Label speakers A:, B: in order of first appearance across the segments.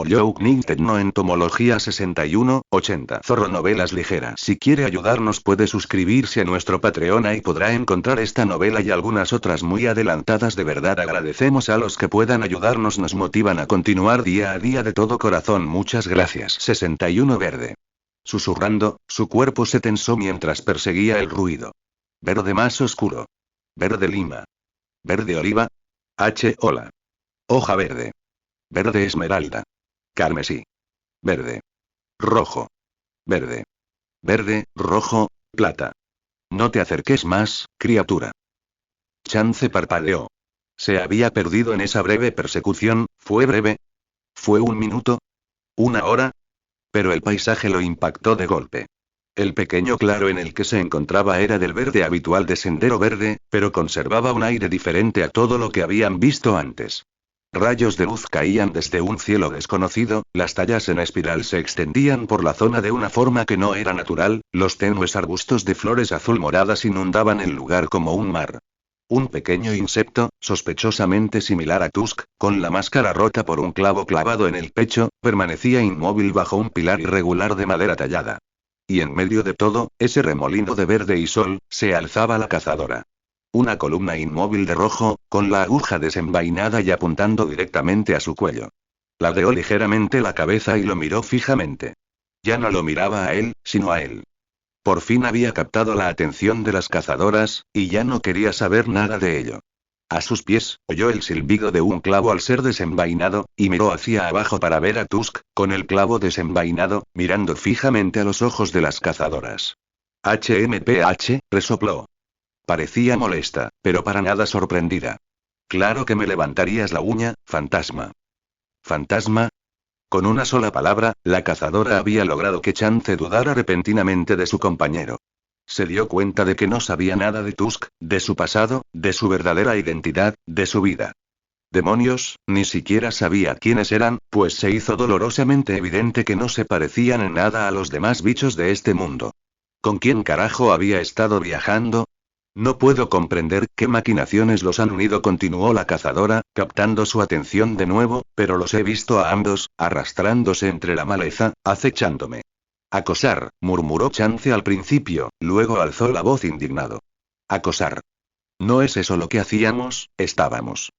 A: Ollouk no Entomología 61-80. Zorro Novelas Ligeras. Si quiere ayudarnos puede suscribirse a nuestro Patreon y podrá encontrar esta novela y algunas otras muy adelantadas. De verdad agradecemos a los que puedan ayudarnos, nos motivan a continuar día a día de todo corazón. Muchas gracias. 61 Verde. Susurrando, su cuerpo se tensó mientras perseguía el ruido. Verde más oscuro. Verde lima. Verde oliva. Hola. Hoja verde. Verde esmeralda. Carmesí. Verde. Rojo. Verde. Verde, rojo, plata. No te acerques más, criatura. Chance parpadeó. Se había perdido en esa breve persecución. ¿Fue breve? ¿Fue un minuto? ¿Una hora? Pero el paisaje lo impactó de golpe. El pequeño claro en el que se encontraba era del verde habitual de Sendero Verde, pero conservaba un aire diferente a todo lo que habían visto antes. Rayos de luz caían desde un cielo desconocido, las tallas en espiral se extendían por la zona de una forma que no era natural, los tenues arbustos de flores azul moradas inundaban el lugar como un mar. Un pequeño insecto, sospechosamente similar a Tusk, con la máscara rota por un clavo clavado en el pecho, permanecía inmóvil bajo un pilar irregular de madera tallada. Y en medio de todo, ese remolino de verde y sol, se alzaba la cazadora. Una columna inmóvil de rojo, con la aguja desenvainada y apuntando directamente a su cuello. Ladeó ligeramente la cabeza y lo miró fijamente. Ya no lo miraba a él, sino a él. Por fin había captado la atención de las cazadoras, y ya no quería saber nada de ello. A sus pies, oyó el silbido de un clavo al ser desenvainado, y miró hacia abajo para ver a Tusk, con el clavo desenvainado, mirando fijamente a los ojos de las cazadoras. Resopló. Parecía molesta, pero para nada sorprendida. Claro que me levantarías la uña, fantasma. ¿Fantasma? Con una sola palabra, la cazadora había logrado que Chance dudara repentinamente de su compañero. Se dio cuenta de que no sabía nada de Tusk, de su pasado, de su verdadera identidad, de su vida. Demonios, ni siquiera sabía quiénes eran, pues se hizo dolorosamente evidente que no se parecían en nada a los demás bichos de este mundo. ¿Con quién carajo había estado viajando? No puedo comprender qué maquinaciones los han unido, continuó la cazadora, captando su atención de nuevo, pero los he visto a ambos, arrastrándose entre la maleza, acechándome. Acosar, murmuró Chance al principio, luego alzó la voz indignado. Acosar. ¿No es eso lo que hacíamos? Estábamos.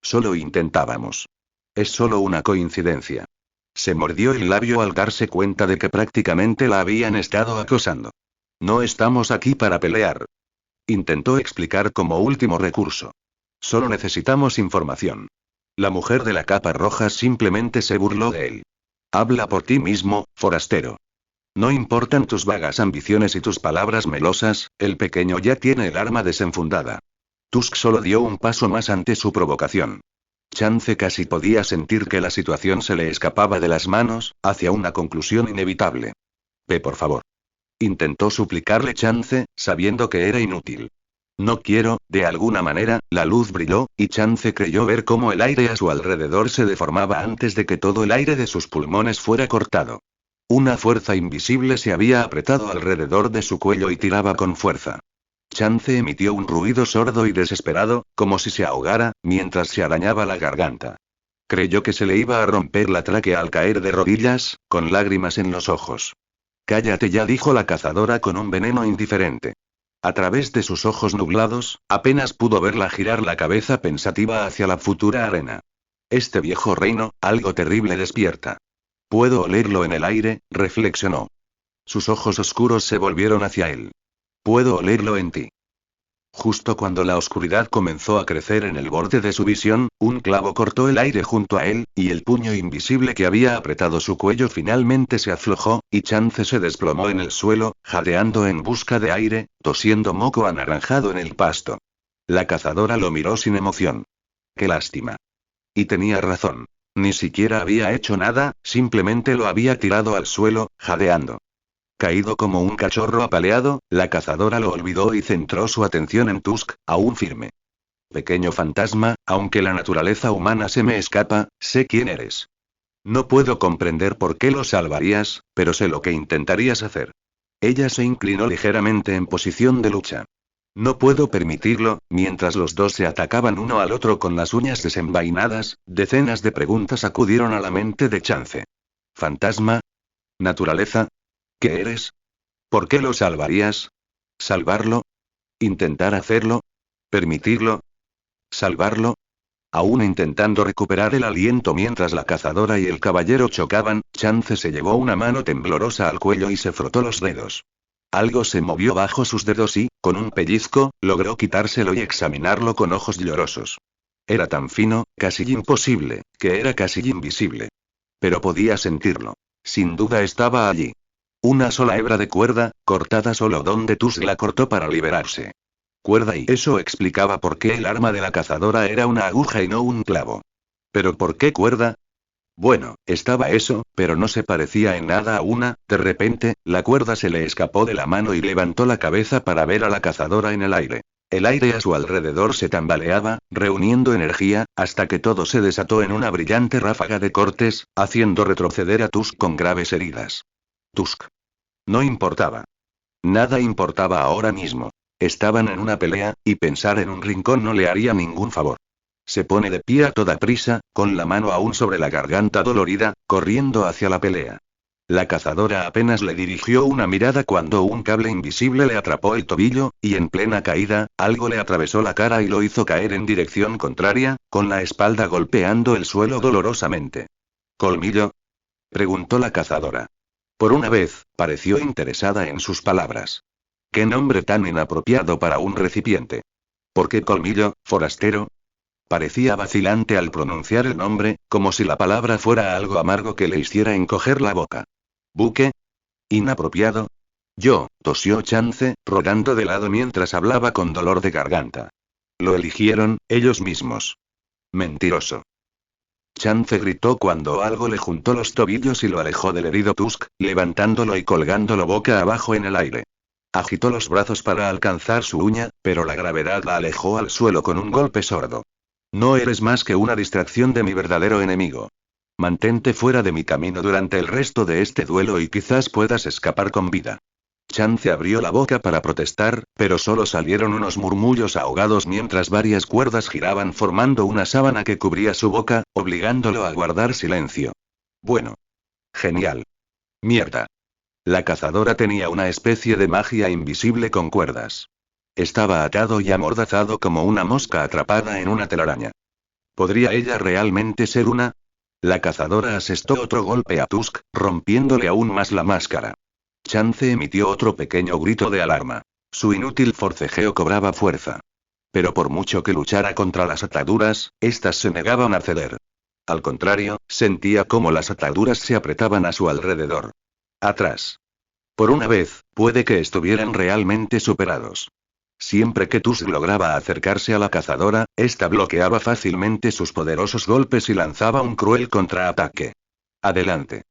A: Solo intentábamos. Es solo una coincidencia. Se mordió el labio al darse cuenta de que prácticamente la habían estado acosando. No estamos aquí para pelear. Intentó explicar como último recurso. Solo necesitamos información. La mujer de la capa roja simplemente se burló de él. Habla por ti mismo, forastero. No importan tus vagas ambiciones y tus palabras melosas, el pequeño ya tiene el arma desenfundada. Tusk solo dio un paso más ante su provocación. Chance casi podía sentir que la situación se le escapaba de las manos, hacia una conclusión inevitable. Ve por favor. Intentó suplicarle Chance, sabiendo que era inútil. No quiero, de alguna manera, la luz brilló, y Chance creyó ver cómo el aire a su alrededor se deformaba antes de que todo el aire de sus pulmones fuera cortado. Una fuerza invisible se había apretado alrededor de su cuello y tiraba con fuerza. Chance emitió un ruido sordo y desesperado, como si se ahogara, mientras se arañaba la garganta. Creyó que se le iba a romper la tráquea al caer de rodillas, con lágrimas en los ojos. Cállate ya, dijo la cazadora con un veneno indiferente. A través de sus ojos nublados, apenas pudo verla girar la cabeza pensativa hacia la futura arena. Este viejo reino, algo terrible despierta. Puedo olerlo en el aire, reflexionó. Sus ojos oscuros se volvieron hacia él. Puedo olerlo en ti. Justo cuando la oscuridad comenzó a crecer en el borde de su visión, un clavo cortó el aire junto a él, y el puño invisible que había apretado su cuello finalmente se aflojó, y Chance se desplomó en el suelo, jadeando en busca de aire, tosiendo moco anaranjado en el pasto. La cazadora lo miró sin emoción. Qué lástima. Y tenía razón. Ni siquiera había hecho nada, simplemente lo había tirado al suelo, jadeando. Caído como un cachorro apaleado, la cazadora lo olvidó y centró su atención en Tusk, aún firme. Pequeño fantasma, aunque la naturaleza humana se me escapa, sé quién eres. No puedo comprender por qué lo salvarías, pero sé lo que intentarías hacer. Ella se inclinó ligeramente en posición de lucha. No puedo permitirlo. Mientras los dos se atacaban uno al otro con las uñas desenvainadas, decenas de preguntas acudieron a la mente de Chance. ¿Fantasma? ¿Naturaleza? ¿Qué eres? ¿Por qué lo salvarías? ¿Salvarlo? ¿Intentar hacerlo? ¿Permitirlo? ¿Salvarlo? Aún intentando recuperar el aliento mientras la cazadora y el caballero chocaban, Chance se llevó una mano temblorosa al cuello y se frotó los dedos. Algo se movió bajo sus dedos y, con un pellizco, logró quitárselo y examinarlo con ojos llorosos. Era tan fino, casi imposible, que era casi invisible. Pero podía sentirlo. Sin duda estaba allí. Una sola hebra de cuerda, cortada solo donde Tusk la cortó para liberarse. Cuerda, y eso explicaba por qué el arma de la cazadora era una aguja y no un clavo. ¿Pero por qué cuerda? Bueno, estaba eso, pero no se parecía en nada a una. De repente, la cuerda se le escapó de la mano y levantó la cabeza para ver a la cazadora en el aire. El aire a su alrededor se tambaleaba, reuniendo energía, hasta que todo se desató en una brillante ráfaga de cortes, haciendo retroceder a Tusk con graves heridas. Tusk. No importaba. Nada importaba ahora mismo. Estaban en una pelea, y pensar en un rincón no le haría ningún favor. Se pone de pie a toda prisa, con la mano aún sobre la garganta dolorida, corriendo hacia la pelea. La cazadora apenas le dirigió una mirada cuando un cable invisible le atrapó el tobillo, y en plena caída, algo le atravesó la cara y lo hizo caer en dirección contraria, con la espalda golpeando el suelo dolorosamente. ¿Colmillo? Preguntó la cazadora. Por una vez, pareció interesada en sus palabras. ¿Qué nombre tan inapropiado para un recipiente? ¿Por qué colmillo, forastero? Parecía vacilante al pronunciar el nombre, como si la palabra fuera algo amargo que le hiciera encoger la boca. ¿Buque? ¿Inapropiado? Yo, tosió Chance, rodando de lado mientras hablaba con dolor de garganta. Lo eligieron, ellos mismos. Mentiroso. Chance gritó cuando algo le juntó los tobillos y lo alejó del herido Tusk, levantándolo y colgándolo boca abajo en el aire. Agitó los brazos para alcanzar su uña, pero la gravedad la alejó al suelo con un golpe sordo. No eres más que una distracción de mi verdadero enemigo. Mantente fuera de mi camino durante el resto de este duelo y quizás puedas escapar con vida. Chance abrió la boca para protestar, pero solo salieron unos murmullos ahogados mientras varias cuerdas giraban formando una sábana que cubría su boca, obligándolo a guardar silencio. Bueno. Genial. Mierda. La cazadora tenía una especie de magia invisible con cuerdas. Estaba atado y amordazado como una mosca atrapada en una telaraña. ¿Podría ella realmente ser una? La cazadora asestó otro golpe a Tusk, rompiéndole aún más la máscara. Chance emitió otro pequeño grito de alarma. Su inútil forcejeo cobraba fuerza. Pero por mucho que luchara contra las ataduras, éstas se negaban a ceder. Al contrario, sentía cómo las ataduras se apretaban a su alrededor. Atrás. Por una vez, puede que estuvieran realmente superados. Siempre que Tusk lograba acercarse a la cazadora, ésta bloqueaba fácilmente sus poderosos golpes y lanzaba un cruel contraataque. Adelante.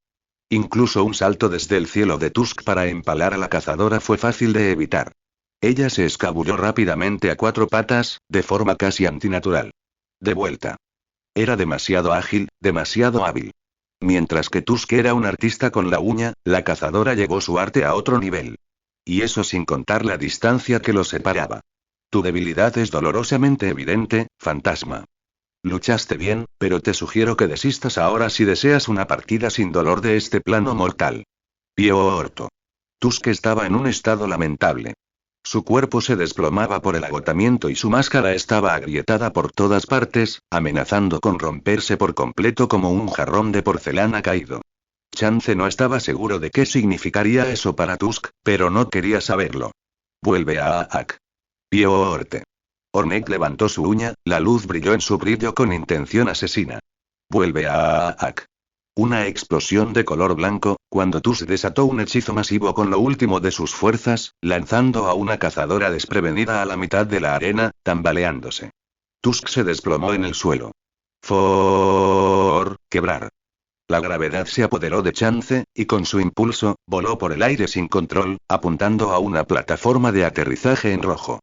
A: Incluso un salto desde el cielo de Tusk para empalar a la cazadora fue fácil de evitar. Ella se escabulló rápidamente a 4 patas, de forma casi antinatural. De vuelta. Era demasiado ágil, demasiado hábil. Mientras que Tusk era un artista con la uña, la cazadora llevó su arte a otro nivel. Y eso sin contar la distancia que los separaba. Tu debilidad es dolorosamente evidente, fantasma. Luchaste bien, pero te sugiero que desistas ahora si deseas una partida sin dolor de este plano mortal. Pío Orto. Tusk estaba en un estado lamentable. Su cuerpo se desplomaba por el agotamiento y su máscara estaba agrietada por todas partes, amenazando con romperse por completo como un jarrón de porcelana caído. Chance no estaba seguro de qué significaría eso para Tusk, pero no quería saberlo. Vuelve a Aak. Pío Orte. Ornek levantó su uña, la luz brilló en su brillo con intención asesina. Vuelve a Aak. Una explosión de color blanco, cuando Tusk desató un hechizo masivo con lo último de sus fuerzas, lanzando a una cazadora desprevenida a la mitad de la arena, tambaleándose. Tusk se desplomó en el suelo. Quebrar. La gravedad se apoderó de Chance, y con su impulso, voló por el aire sin control, apuntando a una plataforma de aterrizaje en rojo.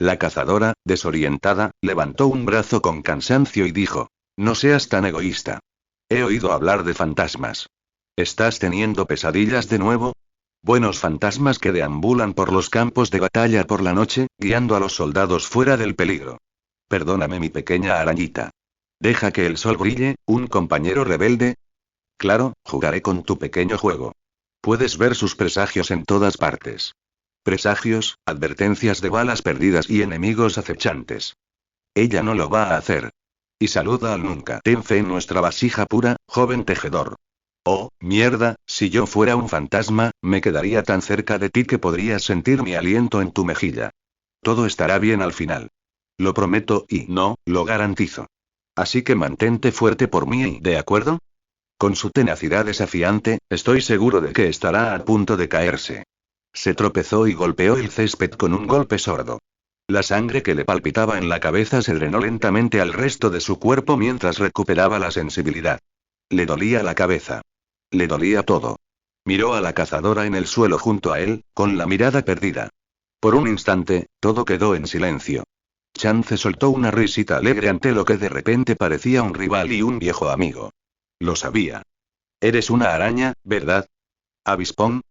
A: La cazadora, desorientada, levantó un brazo con cansancio y dijo: No seas tan egoísta. He oído hablar de fantasmas. ¿Estás teniendo pesadillas de nuevo? Buenos fantasmas que deambulan por los campos de batalla por la noche, guiando a los soldados fuera del peligro. Perdóname, mi pequeña arañita. Deja que el sol brille, un compañero rebelde. Claro, jugaré con tu pequeño juego. Puedes ver sus presagios en todas partes. Presagios, advertencias de balas perdidas y enemigos acechantes. Ella no lo va a hacer. Y saluda al nunca. Ten fe en nuestra vasija pura, joven tejedor. Oh, mierda, si yo fuera un fantasma, me quedaría tan cerca de ti que podrías sentir mi aliento en tu mejilla. Todo estará bien al final. Lo prometo y no, lo garantizo. Así que mantente fuerte por mí, ¿de acuerdo? Con su tenacidad desafiante, estoy seguro de que estará a punto de caerse. Se tropezó y golpeó el césped con un golpe sordo. La sangre que le palpitaba en la cabeza se drenó lentamente al resto de su cuerpo mientras recuperaba la sensibilidad. Le dolía la cabeza. Le dolía todo. Miró a la cazadora en el suelo junto a él, con la mirada perdida. Por un instante, todo quedó en silencio. Chance soltó una risita alegre ante lo que de repente parecía un rival y un viejo amigo. Lo sabía. Eres una araña, ¿verdad? ¿Avispón?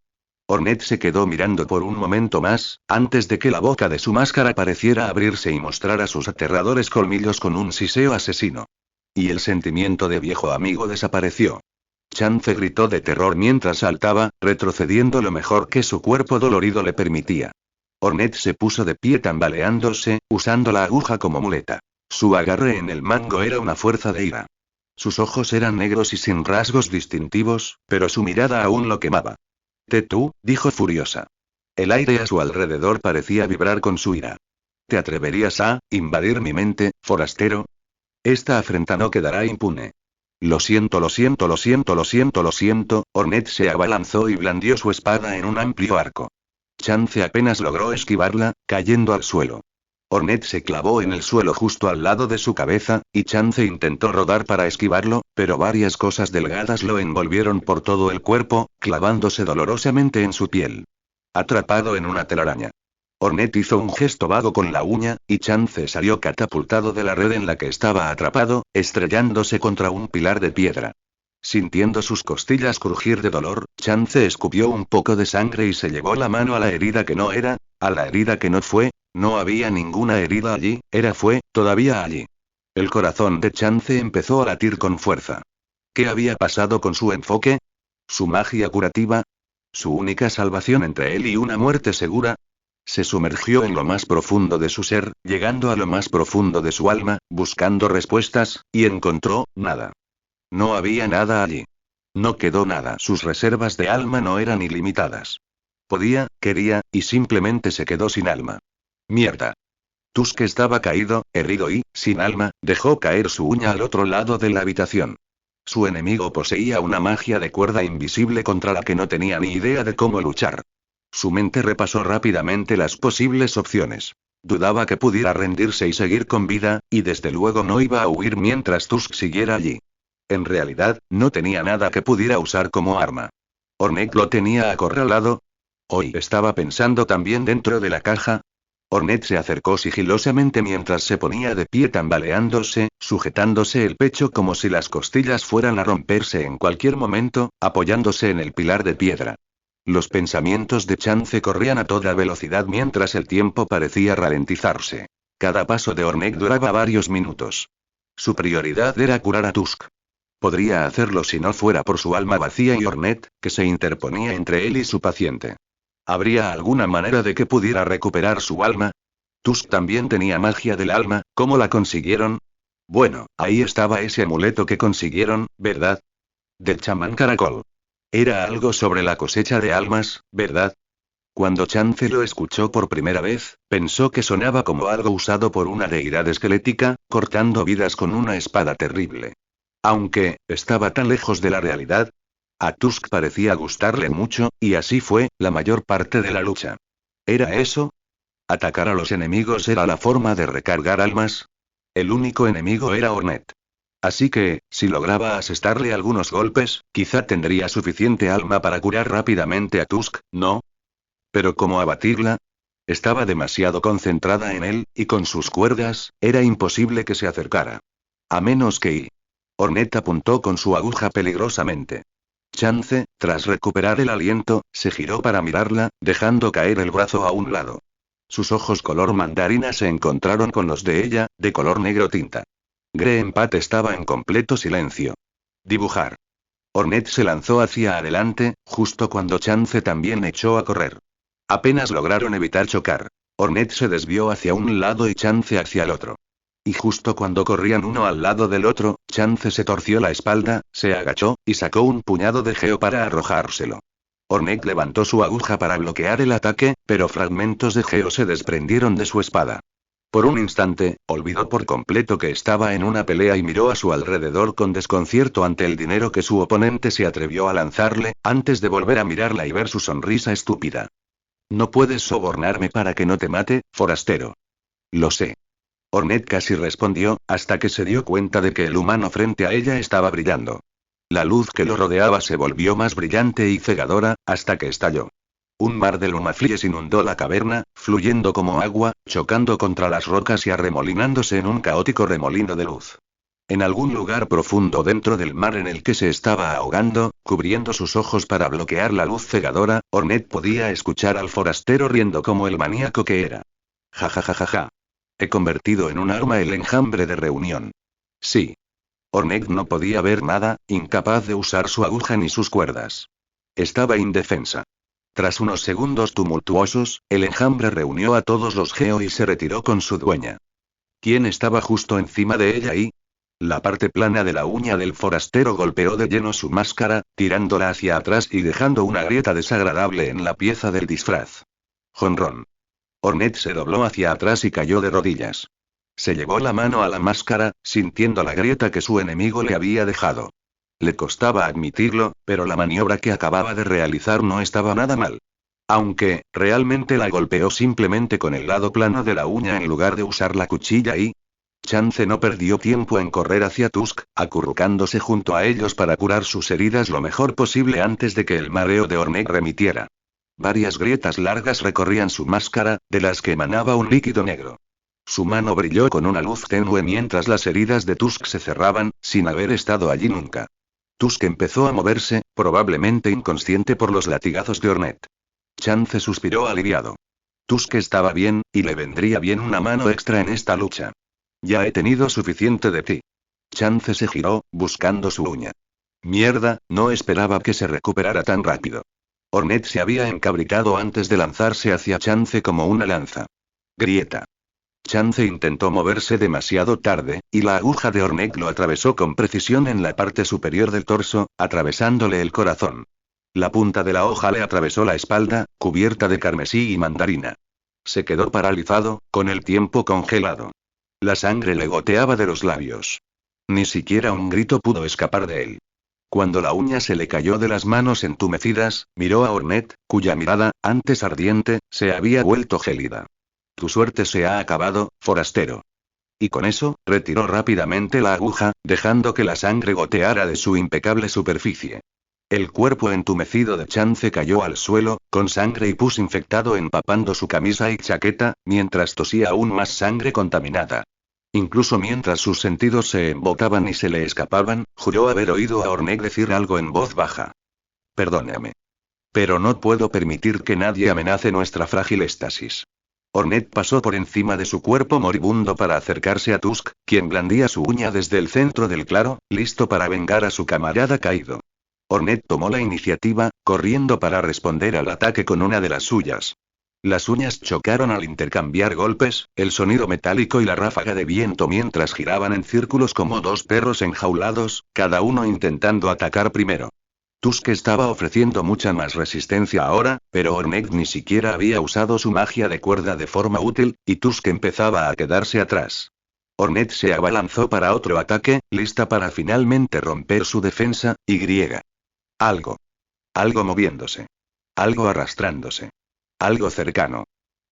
A: Ornette se quedó mirando por un momento más, antes de que la boca de su máscara pareciera abrirse y mostrara sus aterradores colmillos con un siseo asesino. Y el sentimiento de viejo amigo desapareció. Chance gritó de terror mientras saltaba, retrocediendo lo mejor que su cuerpo dolorido le permitía. Ornette se puso de pie tambaleándose, usando la aguja como muleta. Su agarre en el mango era una fuerza de ira. Sus ojos eran negros y sin rasgos distintivos, pero su mirada aún lo quemaba. Tú, dijo furiosa. El aire a su alrededor parecía vibrar con su ira. ¿Te atreverías a invadir mi mente, forastero? Esta afrenta no quedará impune. Lo siento, lo siento, lo siento, lo siento, lo siento. Ornette se abalanzó y blandió su espada en un amplio arco. Chance apenas logró esquivarla, cayendo al suelo. Ornette se clavó en el suelo justo al lado de su cabeza, y Chance intentó rodar para esquivarlo, pero varias cosas delgadas lo envolvieron por todo el cuerpo, clavándose dolorosamente en su piel. Atrapado en una telaraña. Ornette hizo un gesto vago con la uña, y Chance salió catapultado de la red en la que estaba atrapado, estrellándose contra un pilar de piedra. Sintiendo sus costillas crujir de dolor, Chance escupió un poco de sangre y se llevó la mano a la herida que no era, a la herida que no fue. No había ninguna herida allí, fue, todavía allí. El corazón de Chance empezó a latir con fuerza. ¿Qué había pasado con su enfoque? ¿Su magia curativa? ¿Su única salvación entre él y una muerte segura? Se sumergió en lo más profundo de su ser, llegando a lo más profundo de su alma, buscando respuestas, y encontró nada. No había nada allí. No quedó nada. Sus reservas de alma no eran ilimitadas. Podía, quería, y simplemente se quedó sin alma. Mierda. Tusk estaba caído, herido y, sin alma, dejó caer su uña al otro lado de la habitación. Su enemigo poseía una magia de cuerda invisible contra la que no tenía ni idea de cómo luchar. Su mente repasó rápidamente las posibles opciones. Dudaba que pudiera rendirse y seguir con vida, y desde luego no iba a huir mientras Tusk siguiera allí. En realidad, no tenía nada que pudiera usar como arma. Ornette lo tenía acorralado. Hoy estaba pensando también dentro de la caja. Ornette se acercó sigilosamente mientras se ponía de pie tambaleándose, sujetándose el pecho como si las costillas fueran a romperse en cualquier momento, apoyándose en el pilar de piedra. Los pensamientos de Chance corrían a toda velocidad mientras el tiempo parecía ralentizarse. Cada paso de Ornette duraba varios minutos. Su prioridad era curar a Tusk. Podría hacerlo si no fuera por su alma vacía y Ornette, que se interponía entre él y su paciente. ¿Habría alguna manera de que pudiera recuperar su alma? Tusk también tenía magia del alma, ¿cómo la consiguieron? Bueno, ahí estaba ese amuleto que consiguieron, ¿verdad? Del chamán caracol. Era algo sobre la cosecha de almas, ¿verdad? Cuando Chance lo escuchó por primera vez, pensó que sonaba como algo usado por una deidad esquelética, cortando vidas con una espada terrible. Aunque, estaba tan lejos de la realidad. A Tusk parecía gustarle mucho, y así fue, la mayor parte de la lucha. ¿Era eso? ¿Atacar a los enemigos era la forma de recargar almas? El único enemigo era Ornette. Así que, si lograba asestarle algunos golpes, quizá tendría suficiente alma para curar rápidamente a Tusk, ¿no? Pero ¿cómo abatirla? Estaba demasiado concentrada en él, y con sus cuerdas, era imposible que se acercara. A menos que... Ornette apuntó con su aguja peligrosamente. Chance, tras recuperar el aliento, se giró para mirarla, dejando caer el brazo a un lado. Sus ojos color mandarina se encontraron con los de ella, de color negro tinta. Greenpat estaba en completo silencio. Dibujar. Ornette se lanzó hacia adelante, justo cuando Chance también echó a correr. Apenas lograron evitar chocar. Ornette se desvió hacia un lado y Chance hacia el otro. Y justo cuando corrían uno al lado del otro, Chance se torció la espalda, se agachó, y sacó un puñado de geo para arrojárselo. Ornette levantó su aguja para bloquear el ataque, pero fragmentos de geo se desprendieron de su espada. Por un instante, olvidó por completo que estaba en una pelea y miró a su alrededor con desconcierto ante el dinero que su oponente se atrevió a lanzarle, antes de volver a mirarla y ver su sonrisa estúpida. No puedes sobornarme para que no te mate, forastero. Lo sé. Ornette casi respondió, hasta que se dio cuenta de que el humano frente a ella estaba brillando. La luz que lo rodeaba se volvió más brillante y cegadora, hasta que estalló. Un mar de lumaflies inundó la caverna, fluyendo como agua, chocando contra las rocas y arremolinándose en un caótico remolino de luz. En algún lugar profundo dentro del mar en el que se estaba ahogando, cubriendo sus ojos para bloquear la luz cegadora, Ornette podía escuchar al forastero riendo como el maníaco que era. Ja ja ja ja ja. He convertido en un arma el enjambre de reunión. Sí. Ornette no podía ver nada, incapaz de usar su aguja ni sus cuerdas. Estaba indefensa. Tras unos segundos tumultuosos, el enjambre reunió a todos los geo y se retiró con su dueña. ¿Quién estaba justo encima de ella y? La parte plana de la uña del forastero golpeó de lleno su máscara, tirándola hacia atrás y dejando una grieta desagradable en la pieza del disfraz. Jonrón. Ornette se dobló hacia atrás y cayó de rodillas. Se llevó la mano a la máscara, sintiendo la grieta que su enemigo le había dejado. Le costaba admitirlo, pero la maniobra que acababa de realizar no estaba nada mal. Aunque, realmente la golpeó simplemente con el lado plano de la uña en lugar de usar la cuchilla y... Chance no perdió tiempo en correr hacia Tusk, acurrucándose junto a ellos para curar sus heridas lo mejor posible antes de que el mareo de Ornette remitiera. Varias grietas largas recorrían su máscara, de las que emanaba un líquido negro. Su mano brilló con una luz tenue mientras las heridas de Tusk se cerraban, sin haber estado allí nunca. Tusk empezó a moverse, probablemente inconsciente por los latigazos de Ornette. Chance suspiró aliviado. Tusk estaba bien, y le vendría bien una mano extra en esta lucha. Ya he tenido suficiente de ti. Chance se giró, buscando su uña. Mierda, no esperaba que se recuperara tan rápido. Ornette se había encabricado antes de lanzarse hacia Chance como una lanza. Grieta. Chance intentó moverse demasiado tarde, y la aguja de Ornette lo atravesó con precisión en la parte superior del torso, atravesándole el corazón. La punta de la hoja le atravesó la espalda, cubierta de carmesí y mandarina. Se quedó paralizado, con el tiempo congelado. La sangre le goteaba de los labios. Ni siquiera un grito pudo escapar de él. Cuando la uña se le cayó de las manos entumecidas, miró a Ornette, cuya mirada, antes ardiente, se había vuelto gélida. Tu suerte se ha acabado, forastero. Y con eso, retiró rápidamente la aguja, dejando que la sangre goteara de su impecable superficie. El cuerpo entumecido de Chance cayó al suelo, con sangre y pus infectado empapando su camisa y chaqueta, mientras tosía aún más sangre contaminada. Incluso mientras sus sentidos se embotaban y se le escapaban, juró haber oído a Ornette decir algo en voz baja. Perdóname. Pero no puedo permitir que nadie amenace nuestra frágil estasis. Ornette pasó por encima de su cuerpo moribundo para acercarse a Tusk, quien blandía su uña desde el centro del claro, listo para vengar a su camarada caído. Ornette tomó la iniciativa, corriendo para responder al ataque con una de las suyas. Las uñas chocaron al intercambiar golpes, el sonido metálico y la ráfaga de viento mientras giraban en círculos como dos perros enjaulados, cada uno intentando atacar primero. Tusk estaba ofreciendo mucha más resistencia ahora, pero Ornette ni siquiera había usado su magia de cuerda de forma útil, y Tusk empezaba a quedarse atrás. Ornette se abalanzó para otro ataque, lista para finalmente romper su defensa, y algo. Algo moviéndose. Algo arrastrándose. Algo cercano.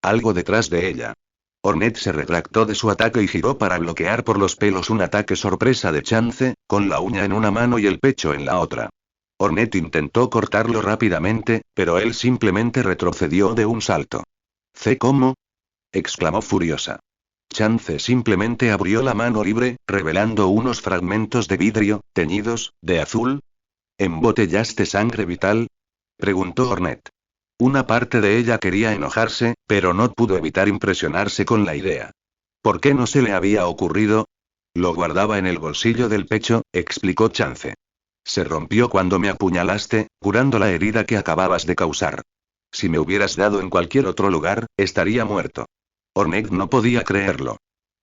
A: Algo detrás de ella. Ornette se retractó de su ataque y giró para bloquear por los pelos un ataque sorpresa de Chance, con la uña en una mano y el pecho en la otra. Ornette intentó cortarlo rápidamente, pero él simplemente retrocedió de un salto. ¿Cómo? Exclamó furiosa. Chance simplemente abrió la mano libre, revelando unos fragmentos de vidrio, teñidos, de azul. ¿Embotellaste sangre vital? Preguntó Ornette. Una parte de ella quería enojarse, pero no pudo evitar impresionarse con la idea. ¿Por qué no se le había ocurrido? Lo guardaba en el bolsillo del pecho, explicó Chance. Se rompió cuando me apuñalaste, curando la herida que acababas de causar. Si me hubieras dado en cualquier otro lugar, estaría muerto. Ornette no podía creerlo.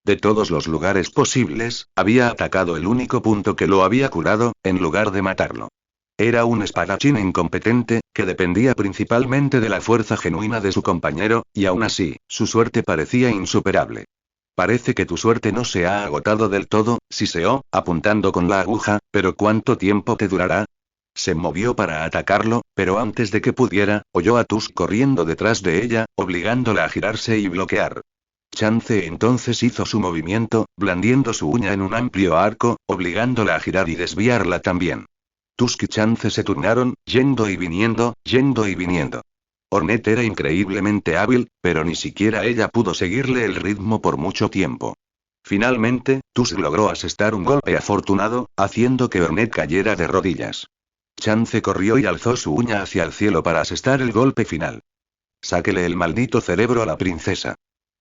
A: De todos los lugares posibles, había atacado el único punto que lo había curado, en lugar de matarlo. Era un espadachín incompetente, que dependía principalmente de la fuerza genuina de su compañero, y aún así, su suerte parecía insuperable. Parece que tu suerte no se ha agotado del todo, siseó, apuntando con la aguja, pero ¿cuánto tiempo te durará? Se movió para atacarlo, pero antes de que pudiera, oyó a Tusk corriendo detrás de ella, obligándola a girarse y bloquear. Chance entonces hizo su movimiento, blandiendo su uña en un amplio arco, obligándola a girar y desviarla también. Tusk y Chance se turnaron, yendo y viniendo, yendo y viniendo. Ornette era increíblemente hábil, pero ni siquiera ella pudo seguirle el ritmo por mucho tiempo. Finalmente, Tusk logró asestar un golpe afortunado, haciendo que Ornette cayera de rodillas. Chance corrió y alzó su uña hacia el cielo para asestar el golpe final. Sáquele el maldito cerebro a la princesa.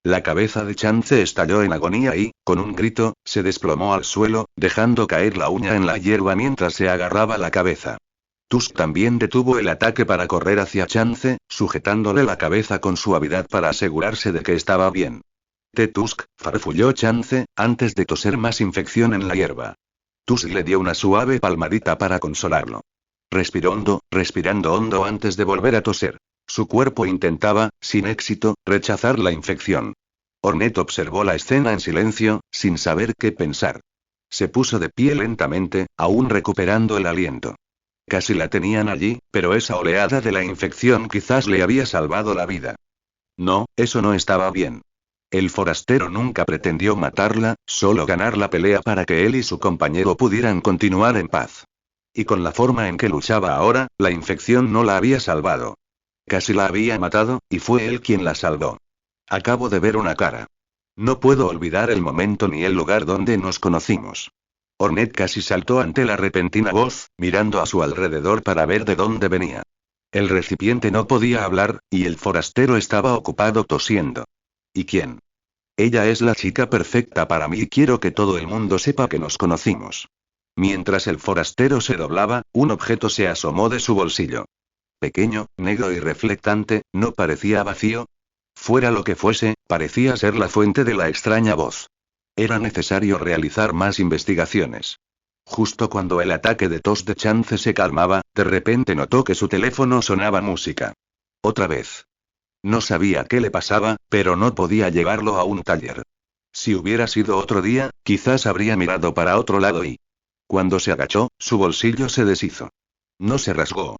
A: La cabeza de Chance estalló en agonía y, con un grito, se desplomó al suelo, dejando caer la uña en la hierba mientras se agarraba la cabeza. Tusk también detuvo el ataque para correr hacia Chance, sujetándole la cabeza con suavidad para asegurarse de que estaba bien. Tusk, farfulló Chance, antes de toser más infección en la hierba. Tusk le dio una suave palmadita para consolarlo. Respiró hondo, respirando hondo antes de volver a toser. Su cuerpo intentaba, sin éxito, rechazar la infección. Ornette observó la escena en silencio, sin saber qué pensar. Se puso de pie lentamente, aún recuperando el aliento. Casi la tenían allí, pero esa oleada de la infección quizás le había salvado la vida. No, eso no estaba bien. El forastero nunca pretendió matarla, solo ganar la pelea para que él y su compañero pudieran continuar en paz. Y con la forma en que luchaba ahora, la infección no la había salvado. Casi la había matado, y fue él quien la salvó. Acabo de ver una cara. No puedo olvidar el momento ni el lugar donde nos conocimos. Ornette casi saltó ante la repentina voz, mirando a su alrededor para ver de dónde venía. El recipiente no podía hablar, y el forastero estaba ocupado tosiendo. ¿Y quién? Ella es la chica perfecta para mí y quiero que todo el mundo sepa que nos conocimos. Mientras el forastero se doblaba, un objeto se asomó de su bolsillo. Pequeño, negro y reflectante, ¿no parecía vacío? Fuera lo que fuese, parecía ser la fuente de la extraña voz. Era necesario realizar más investigaciones. Justo cuando el ataque de tos de Chance se calmaba, de repente notó que su teléfono sonaba música. Otra vez. No sabía qué le pasaba, pero no podía llevarlo a un taller. Si hubiera sido otro día, quizás habría mirado para otro lado y... Cuando se agachó, su bolsillo se deshizo. No se rasgó.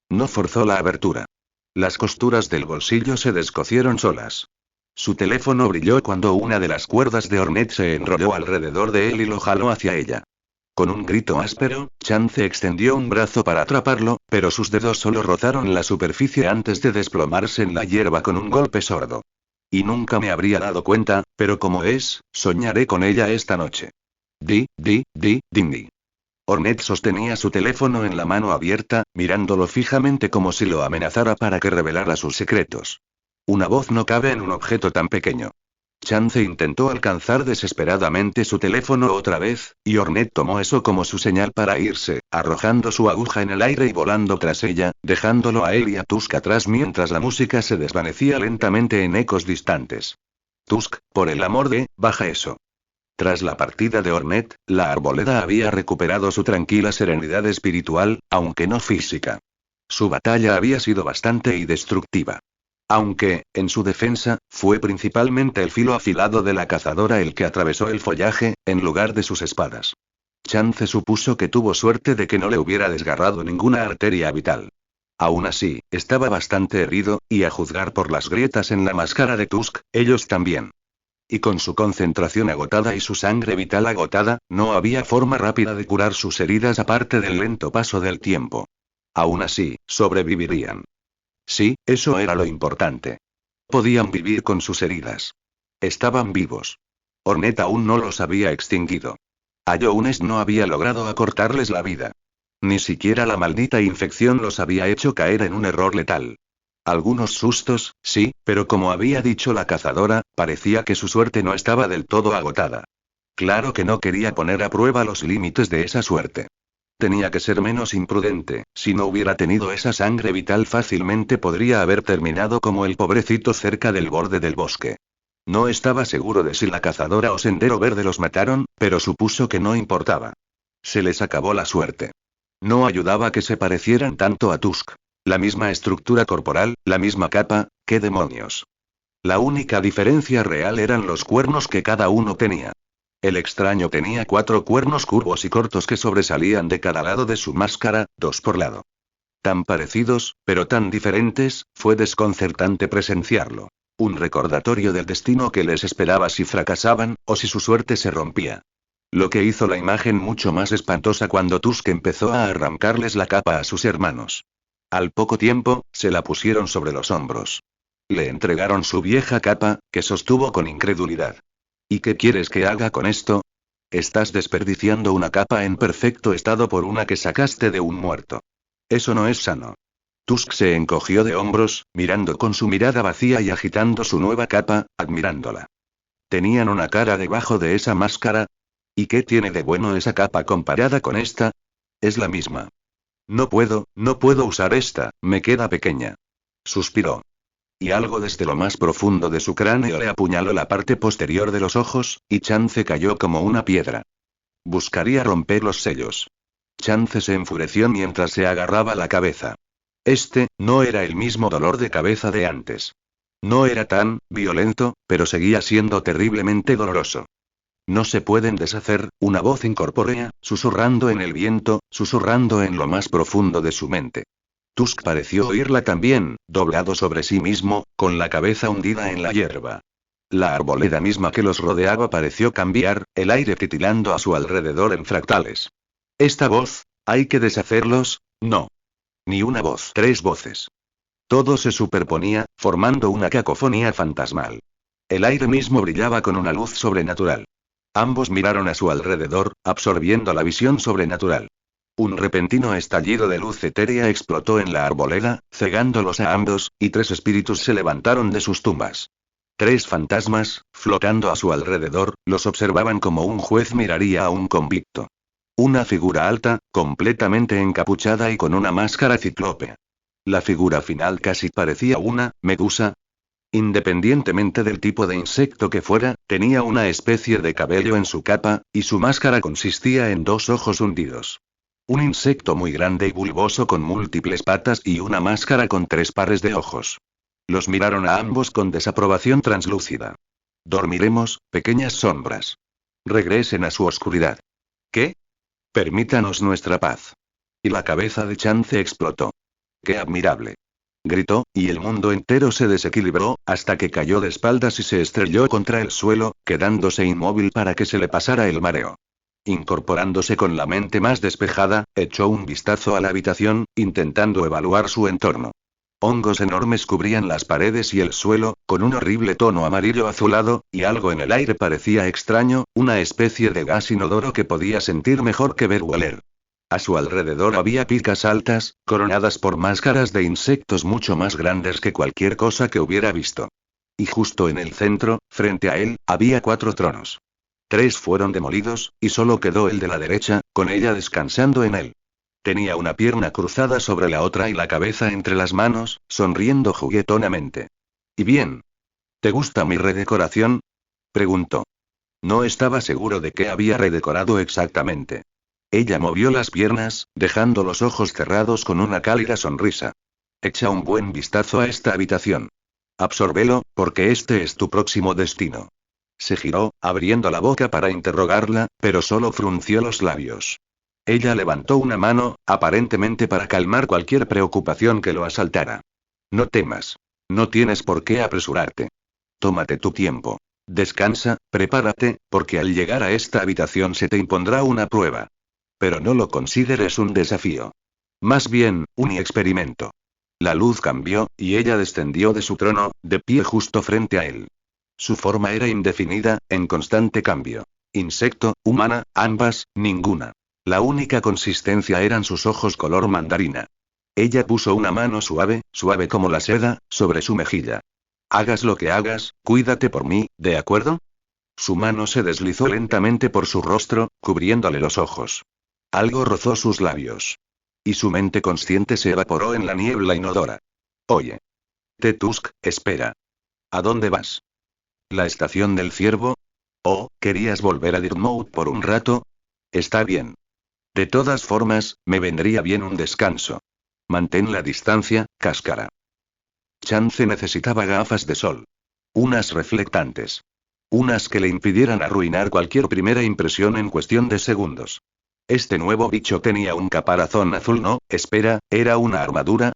A: No forzó la abertura. Las costuras del bolsillo se descosieron solas. Su teléfono brilló cuando una de las cuerdas de Ornette se enrolló alrededor de él y lo jaló hacia ella. Con un grito áspero, Chance extendió un brazo para atraparlo, pero sus dedos solo rozaron la superficie antes de desplomarse en la hierba con un golpe sordo. Y nunca me habría dado cuenta, pero como es, soñaré con ella esta noche. Ding. Ornette sostenía su teléfono en la mano abierta, mirándolo fijamente como si lo amenazara para que revelara sus secretos. Una voz no cabe en un objeto tan pequeño. Chance intentó alcanzar desesperadamente su teléfono otra vez, y Ornette tomó eso como su señal para irse, arrojando su aguja en el aire y volando tras ella, dejándolo a él y a Tusk atrás mientras la música se desvanecía lentamente en ecos distantes. Tusk, por el amor de, baja eso. Tras la partida de Ornette, la arboleda había recuperado su tranquila serenidad espiritual, aunque no física. Su batalla había sido bastante y destructiva. Aunque, en su defensa, fue principalmente el filo afilado de la cazadora el que atravesó el follaje, en lugar de sus espadas. Chance supuso que tuvo suerte de que no le hubiera desgarrado ninguna arteria vital. Aún así, estaba bastante herido, y a juzgar por las grietas en la máscara de Tusk, ellos también. Y con su concentración agotada y su sangre vital agotada, no había forma rápida de curar sus heridas aparte del lento paso del tiempo. Aún así, sobrevivirían. Sí, eso era lo importante. Podían vivir con sus heridas. Estaban vivos. Ornette aún no los había extinguido. A Jones no había logrado acortarles la vida. Ni siquiera la maldita infección los había hecho caer en un error letal. Algunos sustos, sí, pero como había dicho la cazadora, parecía que su suerte no estaba del todo agotada. Claro que no quería poner a prueba los límites de esa suerte. Tenía que ser menos imprudente, si no hubiera tenido esa sangre vital fácilmente podría haber terminado como el pobrecito cerca del borde del bosque. No estaba seguro de si la cazadora o Sendero Verde los mataron, pero supuso que no importaba. Se les acabó la suerte. No ayudaba que se parecieran tanto a Tusk. La misma estructura corporal, la misma capa, ¿qué demonios? La única diferencia real eran los cuernos que cada uno tenía. El extraño tenía 4 cuernos curvos y cortos que sobresalían de cada lado de su máscara, 2 por lado. Tan parecidos, pero tan diferentes, fue desconcertante presenciarlo. Un recordatorio del destino que les esperaba si fracasaban, o si su suerte se rompía. Lo que hizo la imagen mucho más espantosa cuando Tusk empezó a arrancarles la capa a sus hermanos. Al poco tiempo, se la pusieron sobre los hombros. Le entregaron su vieja capa, que sostuvo con incredulidad. ¿Y qué quieres que haga con esto? Estás desperdiciando una capa en perfecto estado por una que sacaste de un muerto. Eso no es sano. Tusk se encogió de hombros, mirando con su mirada vacía y agitando su nueva capa, admirándola. ¿Tenían una cara debajo de esa máscara? ¿Y qué tiene de bueno esa capa comparada con esta? Es la misma. No puedo usar esta, me queda pequeña. Suspiró. Y algo desde lo más profundo de su cráneo le apuñaló la parte posterior de los ojos, y Chance cayó como una piedra. Buscaría romper los sellos. Chance se enfureció mientras se agarraba la cabeza. Este, no era el mismo dolor de cabeza de antes. No era tan violento, pero seguía siendo terriblemente doloroso. No se pueden deshacer, una voz incorpórea, susurrando en el viento, susurrando en lo más profundo de su mente. Tusk pareció oírla también, doblado sobre sí mismo, con la cabeza hundida en la hierba. La arboleda misma que los rodeaba pareció cambiar, el aire titilando a su alrededor en fractales. Esta voz, ¿hay que deshacerlos? No. Ni una voz. 3 voces. Todo se superponía, formando una cacofonía fantasmal. El aire mismo brillaba con una luz sobrenatural. Ambos miraron a su alrededor, absorbiendo la visión sobrenatural. Un repentino estallido de luz etérea explotó en la arboleda, cegándolos a ambos, y 3 espíritus se levantaron de sus tumbas. 3 fantasmas, flotando a su alrededor, los observaban como un juez miraría a un convicto. Una figura alta, completamente encapuchada y con una máscara ciclópea. La figura final casi parecía una medusa. Independientemente del tipo de insecto que fuera, tenía una especie de cabello en su capa, y su máscara consistía en 2 ojos hundidos. Un insecto muy grande y bulboso con múltiples patas y una máscara con 3 pares de ojos. Los miraron a ambos con desaprobación translúcida. Dormiremos, pequeñas sombras. Regresen a su oscuridad. ¿Qué? Permítanos nuestra paz. Y la cabeza de Chance explotó. ¡Qué admirable! Gritó, y el mundo entero se desequilibró, hasta que cayó de espaldas y se estrelló contra el suelo, quedándose inmóvil para que se le pasara el mareo. Incorporándose con la mente más despejada, echó un vistazo a la habitación, intentando evaluar su entorno. Hongos enormes cubrían las paredes y el suelo, con un horrible tono amarillo azulado, y algo en el aire parecía extraño, una especie de gas inodoro que podía sentir mejor que ver o oler. A su alrededor había picas altas, coronadas por máscaras de insectos mucho más grandes que cualquier cosa que hubiera visto. Y justo en el centro, frente a él, había 4 tronos. 3 fueron demolidos, y solo quedó el de la derecha, con ella descansando en él. Tenía una pierna cruzada sobre la otra y la cabeza entre las manos, sonriendo juguetonamente. ¿Y bien? ¿Te gusta mi redecoración? Preguntó. No estaba seguro de qué había redecorado exactamente. Ella movió las piernas, dejando los ojos cerrados con una cálida sonrisa. Echa un buen vistazo a esta habitación. Absórbelo, porque este es tu próximo destino. Se giró, abriendo la boca para interrogarla, pero solo frunció los labios. Ella levantó una mano, aparentemente para calmar cualquier preocupación que lo asaltara. No temas. No tienes por qué apresurarte. Tómate tu tiempo. Descansa, prepárate, porque al llegar a esta habitación se te impondrá una prueba. Pero no lo consideres un desafío. Más bien, un experimento. La luz cambió, y ella descendió de su trono, de pie justo frente a él. Su forma era indefinida, en constante cambio. Insecto, humana, ambas, ninguna. La única consistencia eran sus ojos color mandarina. Ella puso una mano suave, suave como la seda, sobre su mejilla. Hagas lo que hagas, cuídate por mí, ¿de acuerdo? Su mano se deslizó lentamente por su rostro, cubriéndole los ojos. Algo rozó sus labios. Y su mente consciente se evaporó en la niebla inodora. Oye. Tusk, espera. ¿A dónde vas? ¿La estación del ciervo? ¿Oh, querías volver a Dirtmouth por un rato? Está bien. De todas formas, me vendría bien un descanso. Mantén la distancia, cáscara. Chance necesitaba gafas de sol. Unas reflectantes. Unas que le impidieran arruinar cualquier primera impresión en cuestión de segundos. Este nuevo bicho tenía un caparazón azul, no, espera, ¿era una armadura?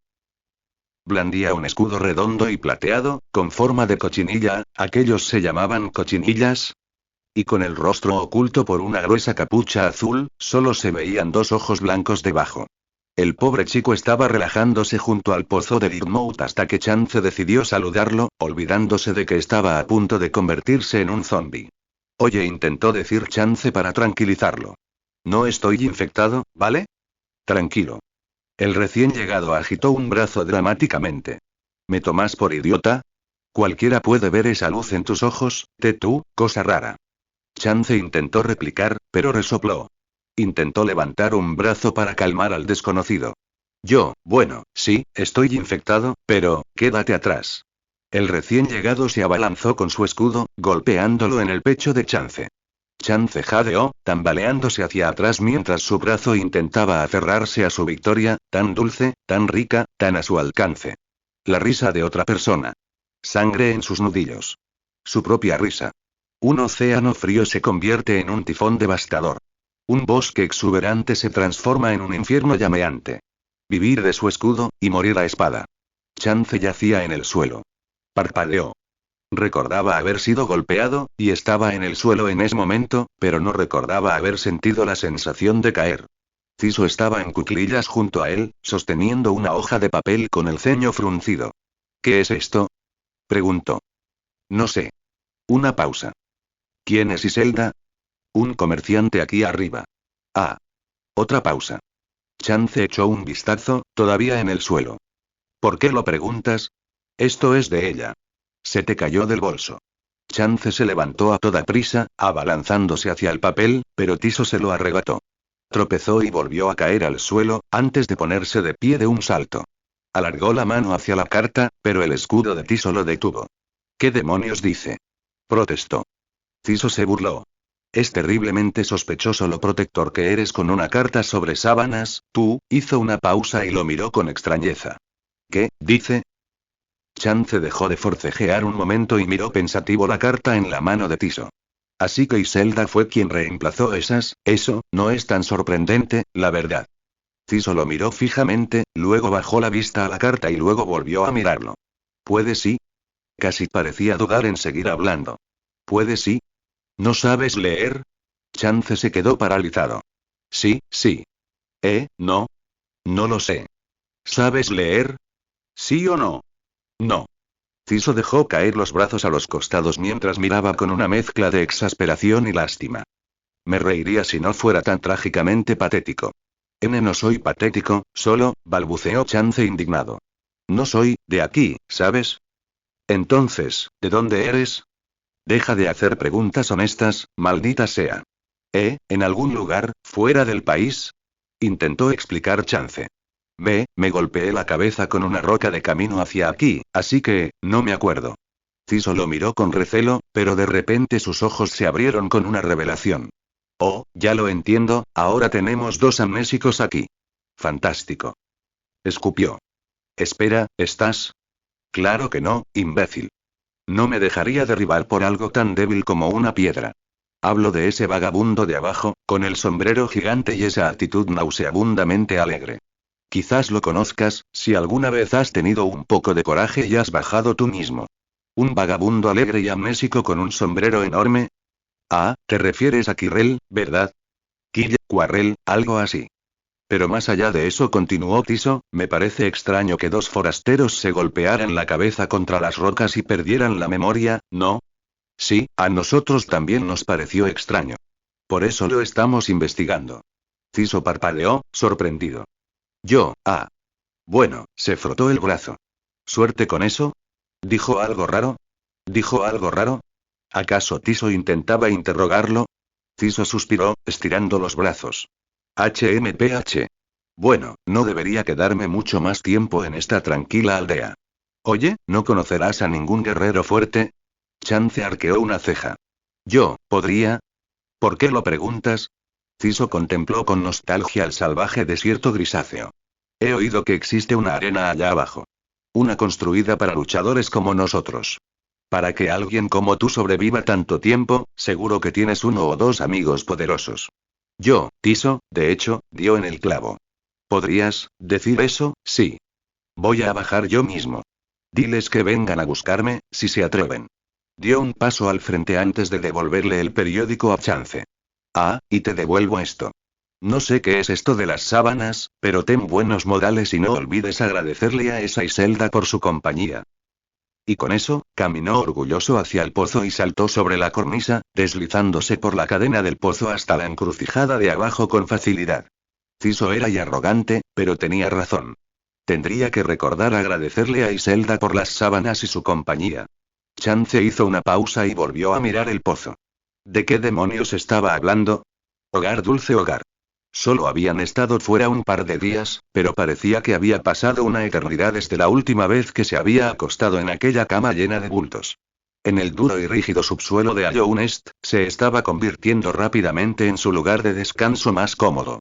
A: Blandía un escudo redondo y plateado, con forma de cochinilla, ¿aquellos se llamaban cochinillas? Y con el rostro oculto por una gruesa capucha azul, solo se veían dos ojos blancos debajo. El pobre chico estaba relajándose junto al pozo de Dirtmouth hasta que Chance decidió saludarlo, olvidándose de que estaba a punto de convertirse en un zombi. Oye, intentó decir Chance para tranquilizarlo. No estoy infectado, ¿vale? Tranquilo. El recién llegado agitó un brazo dramáticamente. ¿Me tomas por idiota? Cualquiera puede ver esa luz en tus ojos, tú, cosa rara. Chance intentó replicar, pero resopló. Intentó levantar un brazo para calmar al desconocido. Bueno, sí, estoy infectado, pero, quédate atrás. El recién llegado se abalanzó con su escudo, golpeándolo en el pecho de Chance. Chance jadeó, tambaleándose hacia atrás mientras su brazo intentaba aferrarse a su victoria, tan dulce, tan rica, tan a su alcance. La risa de otra persona. Sangre en sus nudillos. Su propia risa. Un océano frío se convierte en un tifón devastador. Un bosque exuberante se transforma en un infierno llameante. Vivir de su escudo, y morir a espada. Chance yacía en el suelo. Parpadeó. Recordaba haber sido golpeado, y estaba en el suelo en ese momento, pero no recordaba haber sentido la sensación de caer. Tiso estaba en cuclillas junto a él, sosteniendo una hoja de papel con el ceño fruncido. ¿Qué es esto? Preguntó. No sé. Una pausa. ¿Quién es Iselda? Un comerciante aquí arriba. Ah. Otra pausa. Chance echó un vistazo, todavía en el suelo. ¿Por qué lo preguntas? Esto es de ella. Se te cayó del bolso. Chance se levantó a toda prisa, abalanzándose hacia el papel, pero Tiso se lo arrebató. Tropezó y volvió a caer al suelo, antes de ponerse de pie de un salto. Alargó la mano hacia la carta, pero el escudo de Tiso lo detuvo. ¿Qué demonios dice? Protestó. Tiso se burló. Es terriblemente sospechoso lo protector que eres con una carta sobre sábanas, hizo una pausa y lo miró con extrañeza. ¿Qué, dice? Chance dejó de forcejear un momento y miró pensativo la carta en la mano de Tiso. Así que Iselda fue quien reemplazó eso, no es tan sorprendente, la verdad. Tiso lo miró fijamente, luego bajó la vista a la carta y luego volvió a mirarlo. ¿Puede sí? Casi parecía dudar en seguir hablando. ¿Puede sí? ¿No sabes leer? Chance se quedó paralizado. Sí. No. No lo sé. ¿Sabes leer? ¿Sí o no? No. Tiso dejó caer los brazos a los costados mientras miraba con una mezcla de exasperación y lástima. Me reiría si no fuera tan trágicamente patético. No soy patético, solo, balbuceó Chance indignado. No soy, de aquí, ¿sabes? Entonces, ¿de dónde eres? Deja de hacer preguntas honestas, maldita sea. ¿En algún lugar, fuera del país? Intentó explicar Chance. Me golpeé la cabeza con una roca de camino hacia aquí, así que, no me acuerdo. Tiso lo miró con recelo, pero de repente sus ojos se abrieron con una revelación. Oh, ya lo entiendo, ahora tenemos dos amnésicos aquí. Fantástico. Escupió. Espera, ¿estás? Claro que no, imbécil. No me dejaría derribar por algo tan débil como una piedra. Hablo de ese vagabundo de abajo, con el sombrero gigante y esa actitud nauseabundamente alegre. Quizás lo conozcas, si alguna vez has tenido un poco de coraje y has bajado tú mismo. Un vagabundo alegre y amnésico con un sombrero enorme. Ah, te refieres a Quirrell, ¿verdad? Quarrell, algo así. Pero más allá de eso, continuó Tiso, me parece extraño que dos forasteros se golpearan la cabeza contra las rocas y perdieran la memoria, ¿no? Sí, a nosotros también nos pareció extraño. Por eso lo estamos investigando. Tiso parpadeó, sorprendido. Yo, ah. Bueno, se frotó el brazo. ¿Suerte con eso? ¿Dijo algo raro? ¿Dijo algo raro? ¿Acaso Tiso intentaba interrogarlo? Tiso suspiró, estirando los brazos. HMPH. Bueno, no debería quedarme mucho más tiempo en esta tranquila aldea. Oye, ¿no conocerás a ningún guerrero fuerte? Chance arqueó una ceja. Yo, ¿podría? ¿Por qué lo preguntas? Tiso contempló con nostalgia el salvaje desierto grisáceo. He oído que existe una arena allá abajo. Una construida para luchadores como nosotros. Para que alguien como tú sobreviva tanto tiempo, seguro que tienes uno o dos amigos poderosos. Yo, Tiso, de hecho, dio en el clavo. ¿Podrías decir eso? Sí. Voy a bajar yo mismo. Diles que vengan a buscarme, si se atreven. Dio un paso al frente antes de devolverle el periódico a Chance. Ah, y te devuelvo esto. No sé qué es esto de las sábanas, pero ten buenos modales y no olvides agradecerle a esa Iselda por su compañía. Y con eso, caminó orgulloso hacia el pozo y saltó sobre la cornisa, deslizándose por la cadena del pozo hasta la encrucijada de abajo con facilidad. Tiso era y arrogante, pero tenía razón. Tendría que recordar agradecerle a Iselda por las sábanas y su compañía. Chance hizo una pausa y volvió a mirar el pozo. ¿De qué demonios estaba hablando? Hogar, dulce hogar. Solo habían estado fuera un par de días, pero parecía que había pasado una eternidad desde la última vez que se había acostado en aquella cama llena de bultos. En el duro y rígido subsuelo de Allownest, se estaba convirtiendo rápidamente en su lugar de descanso más cómodo.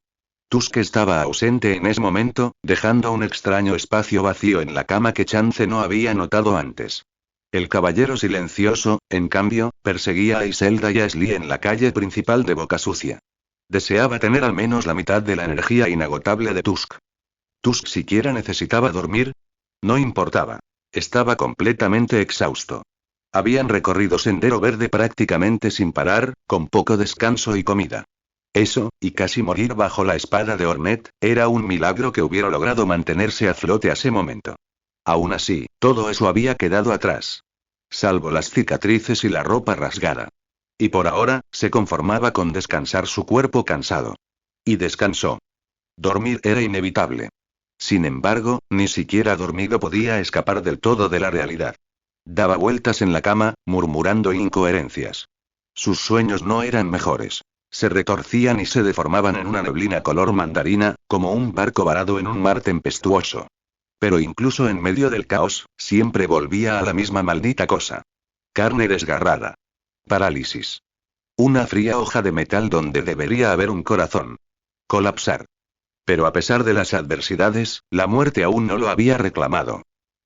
A: Tusk estaba ausente en ese momento, dejando un extraño espacio vacío en la cama que Chance no había notado antes. El caballero silencioso, en cambio, perseguía a Iselda y a Ashley en la calle principal de Boca Sucia. Deseaba tener al menos la mitad de la energía inagotable de Tusk. ¿Tusk siquiera necesitaba dormir? No importaba. Estaba completamente exhausto. Habían recorrido Sendero Verde prácticamente sin parar, con poco descanso y comida. Eso, y casi morir bajo la espada de Ornette, era un milagro que hubiera logrado mantenerse a flote a ese momento. Aún así, todo eso había quedado atrás. Salvo las cicatrices y la ropa rasgada. Y por ahora, se conformaba con descansar su cuerpo cansado. Y descansó. Dormir era inevitable. Sin embargo, ni siquiera dormido podía escapar del todo de la realidad. Daba vueltas en la cama, murmurando incoherencias. Sus sueños no eran mejores. Se retorcían y se deformaban en una neblina color mandarina, como un barco varado en un mar tempestuoso. Pero incluso en medio del caos, siempre volvía a la misma maldita cosa. Carne desgarrada. Parálisis. Una fría hoja de metal donde debería haber un corazón. Colapsar. Pero a pesar de las adversidades, la muerte aún no lo había reclamado.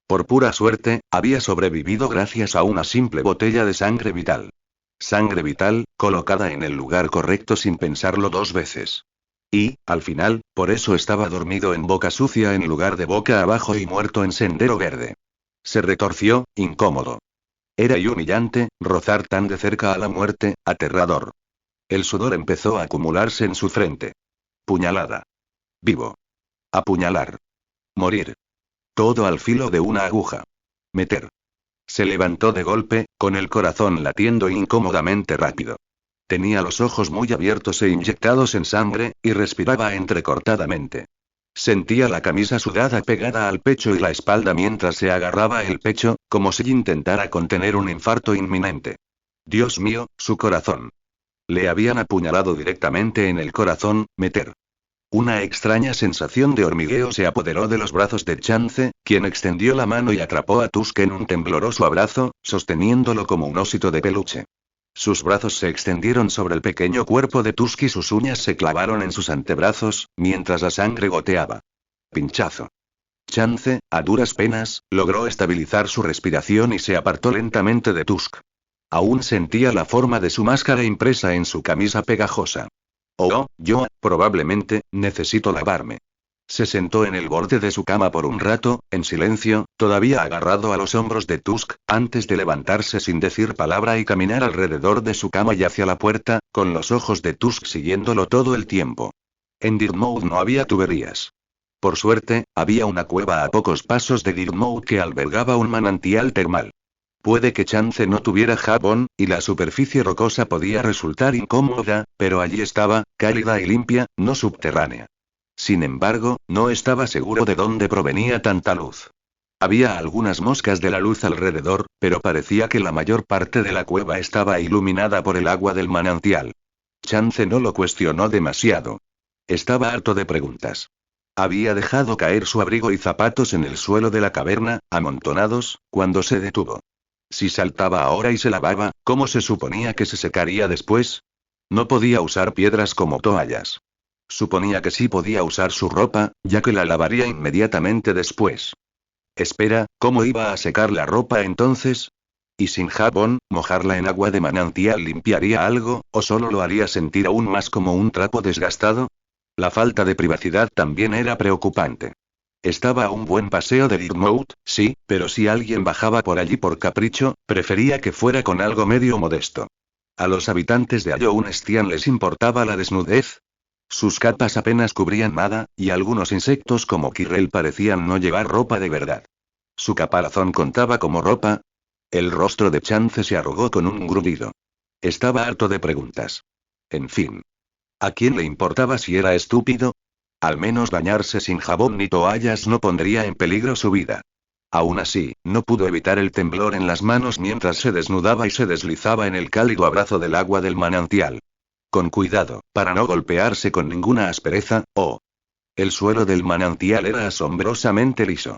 A: Por pura suerte, había sobrevivido gracias a una simple botella de sangre vital. Sangre vital, colocada en el lugar correcto sin pensarlo dos veces. Y, al final, por eso estaba dormido en Boca Sucia en lugar de boca abajo y muerto en Sendero Verde. Se retorció, incómodo. Era humillante, rozar tan de cerca a la muerte, aterrador. El sudor empezó a acumularse en su frente. Puñalada. Vivo. Apuñalar. Morir. Todo al filo de una aguja. Meter. Se levantó de golpe, con el corazón latiendo incómodamente rápido. Tenía los ojos muy abiertos e inyectados en sangre, y respiraba entrecortadamente. Sentía la camisa sudada pegada al pecho y la espalda mientras se agarraba el pecho, como si intentara contener un infarto inminente. Dios mío, su corazón. Le habían apuñalado directamente en el corazón, meter. Una extraña sensación de hormigueo se apoderó de los brazos de Chance, quien extendió la mano y atrapó a Tusk en un tembloroso abrazo, sosteniéndolo como un osito de peluche. Sus brazos se extendieron sobre el pequeño cuerpo de Tusk y sus uñas se clavaron en sus antebrazos, mientras la sangre goteaba. Pinchazo. Chance, a duras penas, logró estabilizar su respiración y se apartó lentamente de Tusk. Aún sentía la forma de su máscara impresa en su camisa pegajosa. Oh, yo, probablemente, necesito lavarme. Se sentó en el borde de su cama por un rato, en silencio, todavía agarrado a los hombros de Tusk, antes de levantarse sin decir palabra y caminar alrededor de su cama y hacia la puerta, con los ojos de Tusk siguiéndolo todo el tiempo. En Dirtmouth no había tuberías. Por suerte, había una cueva a pocos pasos de Dirtmouth que albergaba un manantial termal. Puede que Chance no tuviera jabón, y la superficie rocosa podía resultar incómoda, pero allí estaba, cálida y limpia, no subterránea. Sin embargo, no estaba seguro de dónde provenía tanta luz. Había algunas moscas de la luz alrededor, pero parecía que la mayor parte de la cueva estaba iluminada por el agua del manantial. Chance no lo cuestionó demasiado. Estaba harto de preguntas. Había dejado caer su abrigo y zapatos en el suelo de la caverna, amontonados, cuando se detuvo. Si saltaba ahora y se lavaba, ¿cómo se suponía que se secaría después? No podía usar piedras como toallas. Suponía que sí podía usar su ropa, ya que la lavaría inmediatamente después. Espera, ¿cómo iba a secar la ropa entonces? ¿Y sin jabón, mojarla en agua de manantial limpiaría algo, o solo lo haría sentir aún más como un trapo desgastado? La falta de privacidad también era preocupante. Estaba a un buen paseo de Dirtmouth, sí, pero si alguien bajaba por allí por capricho, prefería que fuera con algo medio modesto. ¿A los habitantes de Allownestian les importaba la desnudez? Sus capas apenas cubrían nada, y algunos insectos como Quirrell parecían no llevar ropa de verdad. ¿Su caparazón contaba como ropa? El rostro de Chance se arrugó con un gruñido. Estaba harto de preguntas. En fin. ¿A quién le importaba si era estúpido? Al menos bañarse sin jabón ni toallas no pondría en peligro su vida. Aún así, no pudo evitar el temblor en las manos mientras se desnudaba y se deslizaba en el cálido abrazo del agua del manantial. Con cuidado, para no golpearse con ninguna aspereza, el suelo del manantial era asombrosamente liso.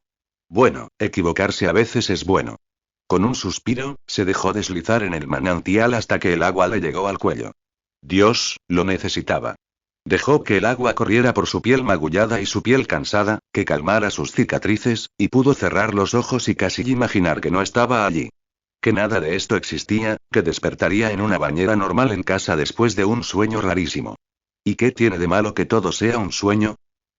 A: Bueno, equivocarse a veces es bueno. Con un suspiro, se dejó deslizar en el manantial hasta que el agua le llegó al cuello. Dios, lo necesitaba. Dejó que el agua corriera por su piel magullada y su piel cansada, que calmara sus cicatrices, y pudo cerrar los ojos y casi imaginar que no estaba allí. Que nada de esto existía, que despertaría en una bañera normal en casa después de un sueño rarísimo. ¿Y qué tiene de malo que todo sea un sueño?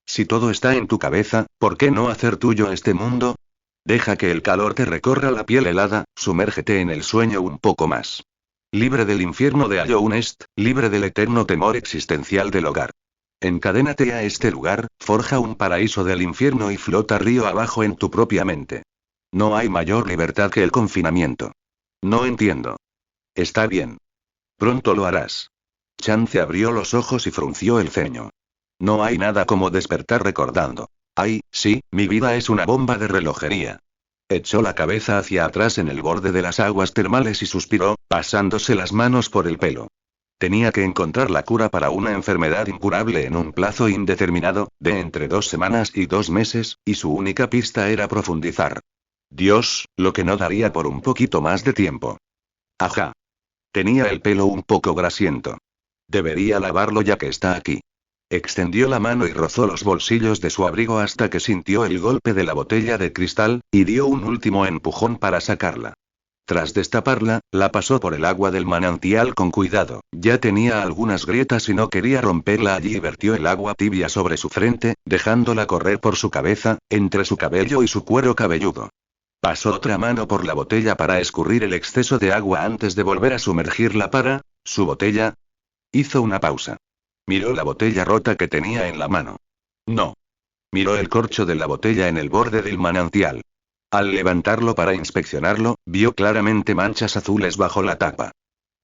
A: Si todo está en tu cabeza, ¿por qué no hacer tuyo este mundo? Deja que el calor te recorra la piel helada, sumérgete en el sueño un poco más. Libre del infierno de Allownest, libre del eterno temor existencial del hogar. Encadénate a este lugar, forja un paraíso del infierno y flota río abajo en tu propia mente. No hay mayor libertad que el confinamiento. No entiendo. Está bien. Pronto lo harás. Chance abrió los ojos y frunció el ceño. No hay nada como despertar recordando. Ay, sí, mi vida es una bomba de relojería. Echó la cabeza hacia atrás en el borde de las aguas termales y suspiró, pasándose las manos por el pelo. Tenía que encontrar la cura para una enfermedad incurable en un plazo indeterminado, de entre 2 semanas y 2 meses, y su única pista era profundizar. Dios, lo que no daría por un poquito más de tiempo. Ajá. Tenía el pelo un poco grasiento. Debería lavarlo ya que está aquí. Extendió la mano y rozó los bolsillos de su abrigo hasta que sintió el golpe de la botella de cristal, y dio un último empujón para sacarla. Tras destaparla, la pasó por el agua del manantial con cuidado, ya tenía algunas grietas y no quería romperla allí y vertió el agua tibia sobre su frente, dejándola correr por su cabeza, entre su cabello y su cuero cabelludo. Pasó otra mano por la botella para escurrir el exceso de agua antes de volver a sumergirla su botella. Hizo una pausa. Miró la botella rota que tenía en la mano. No. Miró el corcho de la botella en el borde del manantial. Al levantarlo para inspeccionarlo, vio claramente manchas azules bajo la tapa.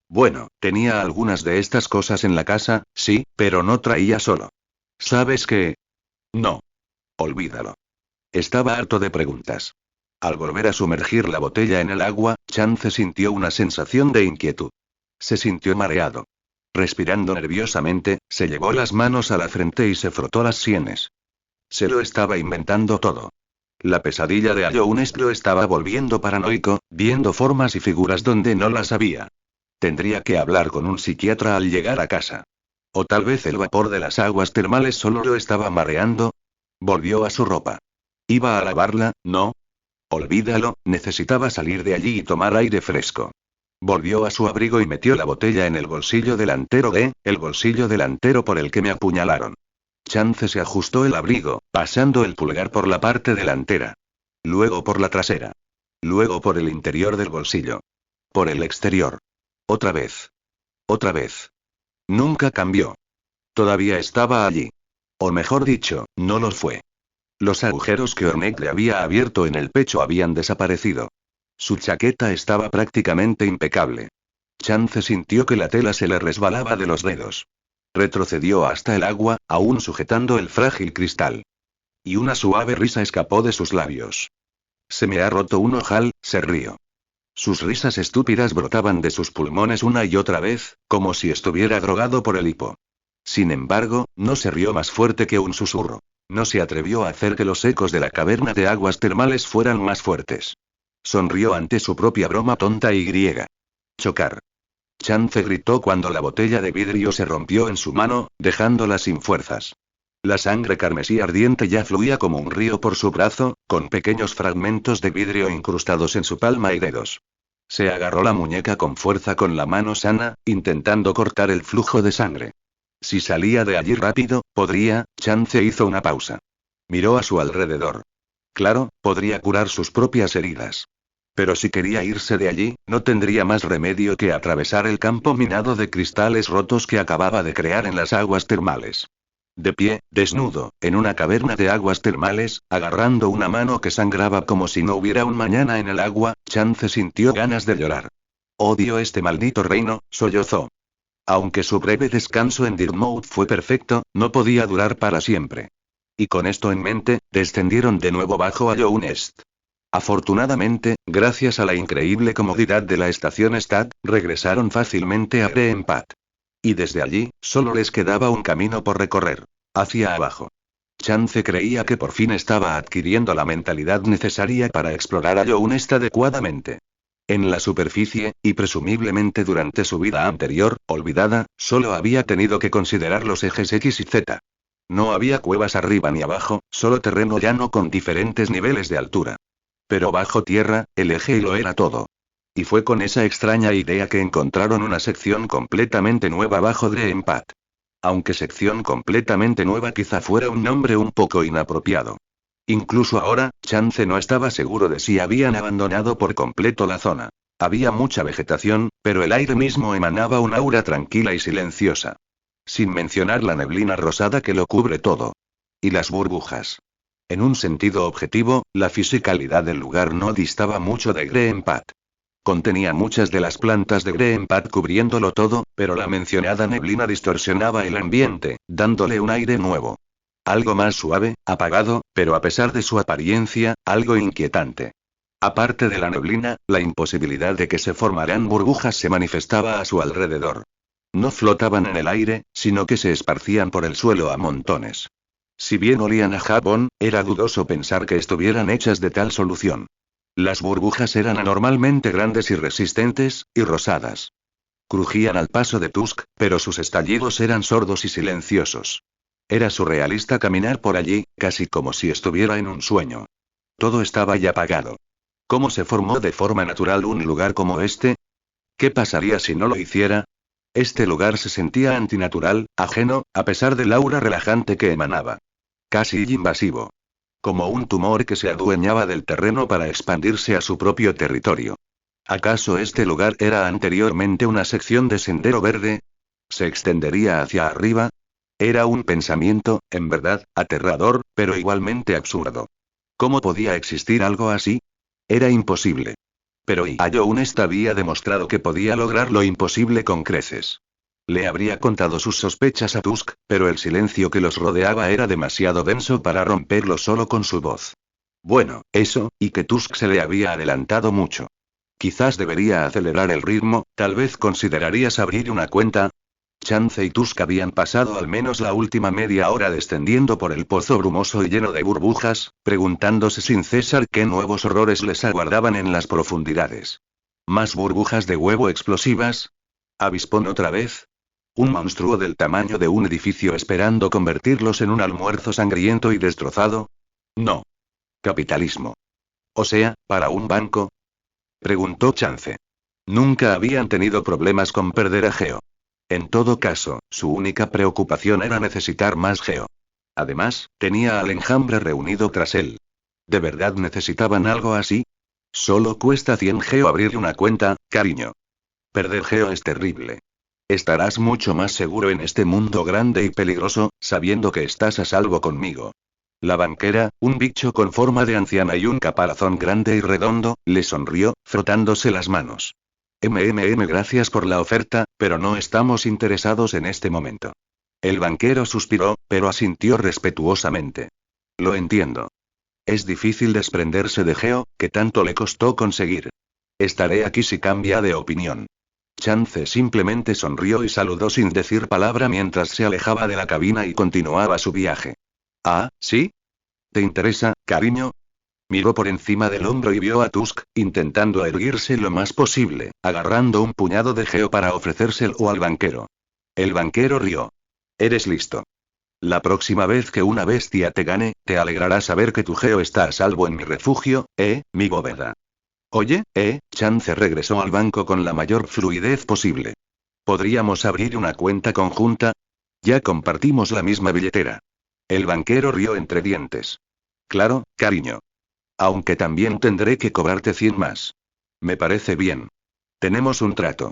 A: Bueno, tenía algunas de estas cosas en la casa, sí, pero no traía solo. ¿Sabes qué? No. Olvídalo. Estaba harto de preguntas. Al volver a sumergir la botella en el agua, Chance sintió una sensación de inquietud. Se sintió mareado. Respirando nerviosamente, se llevó las manos a la frente y se frotó las sienes. Se lo estaba inventando todo. La pesadilla de Allownest lo estaba volviendo paranoico, viendo formas y figuras donde no las había. Tendría que hablar con un psiquiatra al llegar a casa. O tal vez el vapor de las aguas termales solo lo estaba mareando. Volvió a su ropa. ¿Iba a lavarla? No. Olvídalo, necesitaba salir de allí y tomar aire fresco. Volvió a su abrigo y metió la botella en el bolsillo delantero el bolsillo delantero por el que me apuñalaron. Chance se ajustó el abrigo, pasando el pulgar por la parte delantera. Luego por la trasera. Luego por el interior del bolsillo. Por el exterior. Otra vez. Otra vez. Nunca cambió. Todavía estaba allí. O mejor dicho, no lo fue. Los agujeros que Ornek le había abierto en el pecho habían desaparecido. Su chaqueta estaba prácticamente impecable. Chance sintió que la tela se le resbalaba de los dedos. Retrocedió hasta el agua, aún sujetando el frágil cristal. Y una suave risa escapó de sus labios. Se me ha roto un ojal, se rió. Sus risas estúpidas brotaban de sus pulmones una y otra vez, como si estuviera drogado por el hipo. Sin embargo, no se rió más fuerte que un susurro. No se atrevió a hacer que los ecos de la caverna de aguas termales fueran más fuertes. Sonrió ante su propia broma tonta y griega. Chocar. Chance gritó cuando la botella de vidrio se rompió en su mano, dejándola sin fuerzas. La sangre carmesí ardiente ya fluía como un río por su brazo, con pequeños fragmentos de vidrio incrustados en su palma y dedos. Se agarró la muñeca con fuerza con la mano sana, intentando cortar el flujo de sangre. Si salía de allí rápido, podría. Chance hizo una pausa. Miró a su alrededor. Claro, podría curar sus propias heridas. Pero si quería irse de allí, no tendría más remedio que atravesar el campo minado de cristales rotos que acababa de crear en las aguas termales. De pie, desnudo, en una caverna de aguas termales, agarrando una mano que sangraba como si no hubiera un mañana en el agua, Chance sintió ganas de llorar. Odio este maldito reino, sollozó. Aunque su breve descanso en Dirtmouth fue perfecto, no podía durar para siempre. Y con esto en mente, descendieron de nuevo bajo Nest. Afortunadamente, gracias a la increíble comodidad de la estación Stad, regresaron fácilmente a Greenpat. Y desde allí, solo les quedaba un camino por recorrer. Hacia abajo. Chance creía que por fin estaba adquiriendo la mentalidad necesaria para explorar Nest adecuadamente. En la superficie, y presumiblemente durante su vida anterior, olvidada, solo había tenido que considerar los ejes X y Z. No había cuevas arriba ni abajo, solo terreno llano con diferentes niveles de altura. Pero bajo tierra, el eje Y lo era todo. Y fue con esa extraña idea que encontraron una sección completamente nueva bajo Greenpat. Aunque sección completamente nueva quizá fuera un nombre un poco inapropiado. Incluso ahora, Chance no estaba seguro de si habían abandonado por completo la zona. Había mucha vegetación, pero el aire mismo emanaba un aura tranquila y silenciosa. Sin mencionar la neblina rosada que lo cubre todo. Y las burbujas. En un sentido objetivo, la fisicalidad del lugar no distaba mucho de Greenpat. Contenía muchas de las plantas de Greenpat cubriéndolo todo, pero la mencionada neblina distorsionaba el ambiente, dándole un aire nuevo. Algo más suave, apagado, pero a pesar de su apariencia, algo inquietante. Aparte de la neblina, la imposibilidad de que se formaran burbujas se manifestaba a su alrededor. No flotaban en el aire, sino que se esparcían por el suelo a montones. Si bien olían a jabón, era dudoso pensar que estuvieran hechas de tal solución. Las burbujas eran anormalmente grandes y resistentes, y rosadas. Crujían al paso de Tusk, pero sus estallidos eran sordos y silenciosos. Era surrealista caminar por allí, casi como si estuviera en un sueño. Todo estaba ya apagado. ¿Cómo se formó de forma natural un lugar como este? ¿Qué pasaría si no lo hiciera? Este lugar se sentía antinatural, ajeno, a pesar del aura relajante que emanaba. Casi invasivo. Como un tumor que se adueñaba del terreno para expandirse a su propio territorio. ¿Acaso este lugar era anteriormente una sección de sendero verde? ¿Se extendería hacia arriba? Era un pensamiento, en verdad, aterrador, pero igualmente absurdo. ¿Cómo podía existir algo así? Era imposible. Pero Nest había demostrado que podía lograr lo imposible con creces. Le habría contado sus sospechas a Tusk, pero el silencio que los rodeaba era demasiado denso para romperlo solo con su voz. Bueno, eso, y que Tusk se le había adelantado mucho. Quizás debería acelerar el ritmo, tal vez considerarías abrir una cuenta. Chance y Tusk habían pasado al menos la última media hora descendiendo por el pozo brumoso y lleno de burbujas, preguntándose sin cesar qué nuevos horrores les aguardaban en las profundidades. ¿Más burbujas de huevo explosivas? ¿Avispón otra vez? ¿Un monstruo del tamaño de un edificio esperando convertirlos en un almuerzo sangriento y destrozado? No. Capitalismo. O sea, ¿para un banco? Preguntó Chance. Nunca habían tenido problemas con perder a Geo. En todo caso, su única preocupación era necesitar más Geo. Además, tenía al enjambre reunido tras él. ¿De verdad necesitaban algo así? Solo cuesta 100 Geo abrir una cuenta, cariño. Perder Geo es terrible. Estarás mucho más seguro en este mundo grande y peligroso, sabiendo que estás a salvo conmigo.
B: La banquera, un bicho con forma de anciana y un caparazón grande y redondo, le sonrió, frotándose las manos. Gracias por la oferta, pero no estamos interesados en este momento. El banquero suspiró, pero asintió respetuosamente. Lo entiendo. Es difícil desprenderse de Geo, que tanto le costó conseguir. Estaré aquí si cambia de opinión. Chance simplemente sonrió y saludó sin decir palabra mientras se alejaba de la cabina y continuaba su viaje. Ah, ¿sí? ¿Te interesa, cariño? Miró por encima del hombro y vio a Tusk, intentando erguirse lo más posible, agarrando un puñado de geo para ofrecérselo al banquero. El banquero rió. Eres listo. La próxima vez que una bestia te gane, te alegrará saber que tu geo está a salvo en mi refugio, mi bóveda. Oye, Chance regresó al banco con la mayor fluidez posible. ¿Podríamos abrir una cuenta conjunta? Ya compartimos la misma billetera. El banquero rió entre dientes. Claro, cariño. Aunque también tendré que cobrarte 100 más. Me parece bien. Tenemos un trato.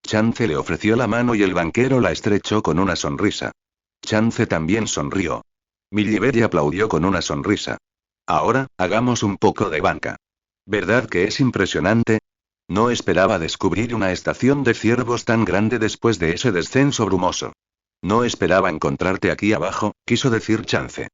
B: Chance le ofreció la mano y el banquero la estrechó con una sonrisa. Chance también sonrió. Millivere aplaudió con una sonrisa. Ahora, hagamos un poco de banca. ¿Verdad que es impresionante? No esperaba descubrir una estación de ciervos tan grande después de ese descenso brumoso. No esperaba encontrarte aquí abajo, quiso decir Chance.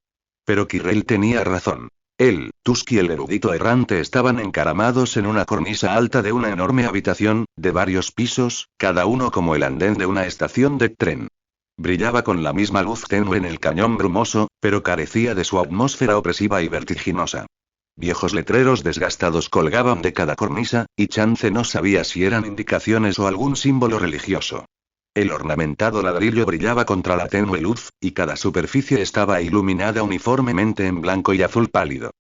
B: Pero Kirrell tenía razón. Él, Tusk y el erudito errante estaban encaramados en una cornisa alta de una enorme habitación, de varios pisos, cada uno como el andén de una estación de tren. Brillaba con la misma luz tenue en el cañón brumoso, pero carecía de su atmósfera opresiva y vertiginosa. Viejos letreros desgastados colgaban de cada cornisa, y Chance no sabía si eran indicaciones o algún símbolo religioso. El ornamentado ladrillo brillaba contra la tenue luz, y cada superficie estaba iluminada uniformemente en blanco y azul pálido.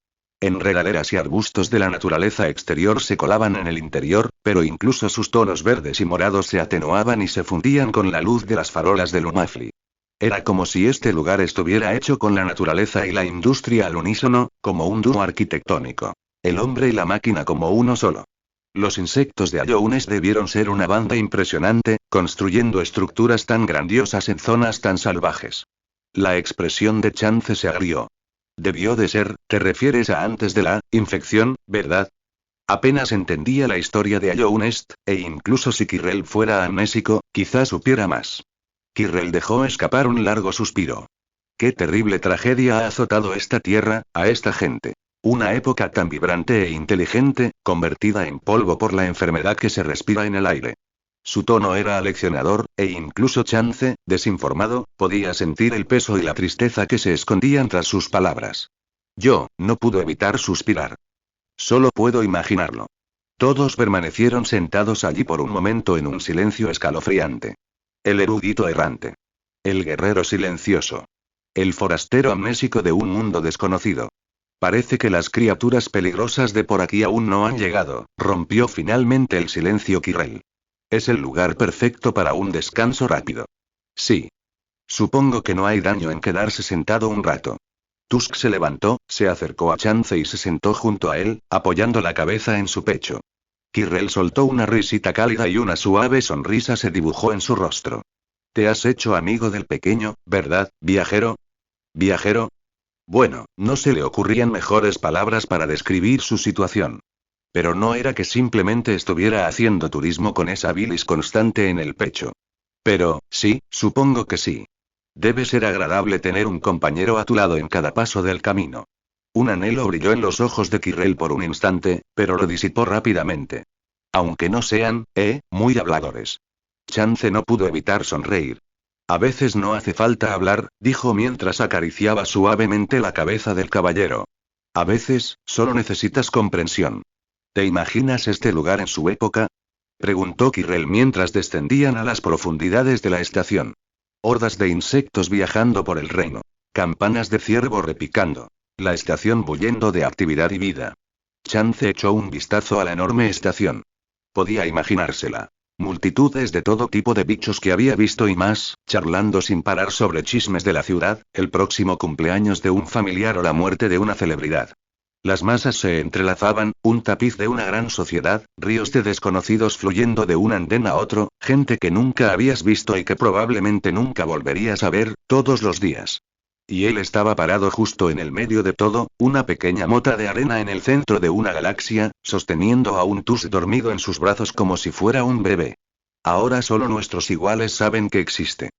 B: Enredaderas y arbustos de la naturaleza exterior se colaban en el interior, pero incluso sus tonos verdes y morados se atenuaban y se fundían con la luz de las farolas del Umafli. Era como si este lugar estuviera hecho con la naturaleza y la industria al unísono, como un dúo arquitectónico. El hombre y la máquina como uno solo. Los insectos de Ayounes debieron ser una banda impresionante, construyendo estructuras tan grandiosas en zonas tan salvajes. La expresión de Chance se agrió. Debió de ser, te refieres a antes de la infección, ¿verdad? Apenas entendía la historia de Ayounest, e incluso si Kirrell fuera amnésico, quizás supiera más. Kirrell dejó escapar un largo suspiro. Qué terrible tragedia ha azotado esta tierra, a esta gente. Una época tan vibrante e inteligente, convertida en polvo por la enfermedad que se respira en el aire. Su tono era aleccionador, e incluso Chance, desinformado, podía sentir el peso y la tristeza que se escondían tras sus palabras. Yo, no pudo evitar suspirar. Solo puedo imaginarlo. Todos permanecieron sentados allí por un momento en un silencio escalofriante. El erudito errante. El guerrero silencioso. El forastero amnésico de un mundo desconocido. Parece que las criaturas peligrosas de por aquí aún no han llegado, rompió finalmente el silencio Kirrell. Es el lugar perfecto para un descanso rápido. Sí. Supongo que no hay daño en quedarse sentado un rato. Tusk se levantó, se acercó a Chance y se sentó junto a él, apoyando la cabeza en su pecho. Kirrell soltó una risita cálida y una suave sonrisa se dibujó en su rostro. Te has hecho amigo del pequeño, ¿verdad, viajero? ¿Viajero? Bueno, no se le ocurrían mejores palabras para describir su situación. Pero no era que simplemente estuviera haciendo turismo con esa bilis constante en el pecho. Pero, sí, supongo que sí. Debe ser agradable tener un compañero a tu lado en cada paso del camino. Un anhelo brilló en los ojos de Kirrell por un instante, pero lo disipó rápidamente. Aunque no sean, muy habladores. Chance no pudo evitar sonreír. A veces no hace falta hablar, dijo mientras acariciaba suavemente la cabeza del caballero. A veces, solo necesitas comprensión. ¿Te imaginas este lugar en su época? Preguntó Kirrell mientras descendían a las profundidades de la estación. Hordas de insectos viajando por el reino. Campanas de ciervo repicando. La estación bullendo de actividad y vida. Chance echó un vistazo a la enorme estación. Podía imaginársela. Multitudes de todo tipo de bichos que había visto y más, charlando sin parar sobre chismes de la ciudad, el próximo cumpleaños de un familiar o la muerte de una celebridad. Las masas se entrelazaban, un tapiz de una gran sociedad, ríos de desconocidos fluyendo de un andén a otro, gente que nunca habías visto y que probablemente nunca volverías a ver, todos los días.
A: Y él estaba parado justo en el medio de todo, una pequeña mota de arena en el centro de una galaxia, sosteniendo a un Tus dormido en sus brazos como si fuera un bebé. Ahora solo nuestros iguales saben que existe.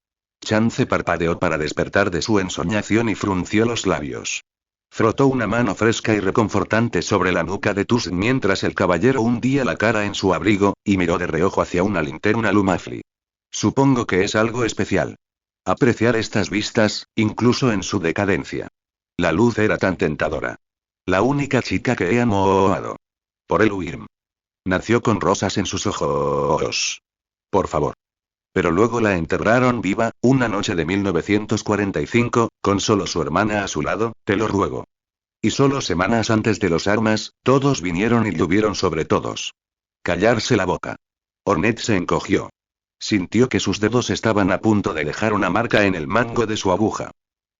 A: Chance parpadeó para despertar de su ensoñación y frunció los labios. Frotó una mano fresca y reconfortante sobre la nuca de Tus mientras el caballero hundía la cara en su abrigo, y miró de reojo hacia una linterna Lumafli. Supongo que es algo especial. Apreciar estas vistas, incluso en su decadencia. La luz era tan tentadora. La única chica que he amado. Por el Wyrm. Nació con rosas en sus ojos. Por favor. Pero luego la enterraron viva, una noche de 1945, con solo su hermana a su lado, te lo ruego. Y solo semanas antes de los armas, todos vinieron y llovieron sobre todos. Callarse la boca. Ornette se encogió. Sintió que sus dedos estaban a punto de dejar una marca en el mango de su aguja.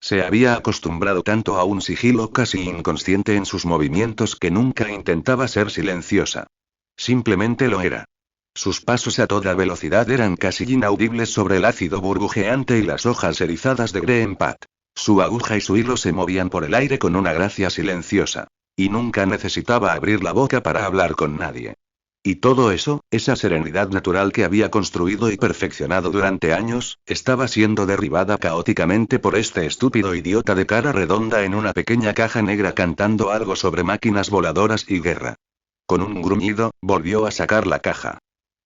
A: Se había acostumbrado tanto a un sigilo casi inconsciente en sus movimientos que nunca intentaba ser silenciosa. Simplemente lo era. Sus pasos a toda velocidad eran casi inaudibles sobre el ácido burbujeante y las hojas erizadas de Greenpat. Su aguja y su hilo se movían por el aire con una gracia silenciosa. Y nunca necesitaba abrir la boca para hablar con nadie. Y todo eso, esa serenidad natural que había construido y perfeccionado durante años, estaba siendo derribada caóticamente por este estúpido idiota de cara redonda en una pequeña caja negra cantando algo sobre máquinas voladoras y guerra. Con un gruñido, volvió a sacar la caja.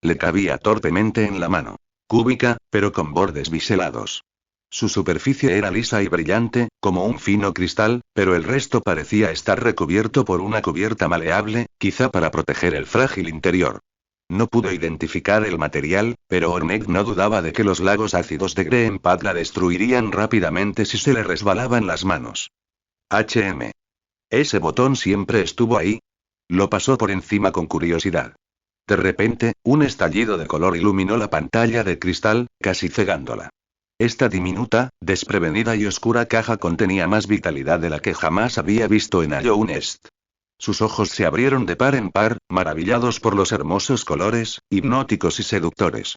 A: Le cabía torpemente en la mano. Cúbica, pero con bordes biselados. Su superficie era lisa y brillante, como un fino cristal, pero el resto parecía estar recubierto por una cubierta maleable, quizá para proteger el frágil interior. No pudo identificar el material, pero Ornette no dudaba de que los lagos ácidos de Greenpat la destruirían rápidamente si se le resbalaban las manos. Ese botón siempre estuvo ahí. Lo pasó por encima con curiosidad. De repente, un estallido de color iluminó la pantalla de cristal, casi cegándola. Esta diminuta, desprevenida y oscura caja contenía más vitalidad de la que jamás había visto en Ion Est. Sus ojos se abrieron de par en par, maravillados por los hermosos colores, hipnóticos y seductores.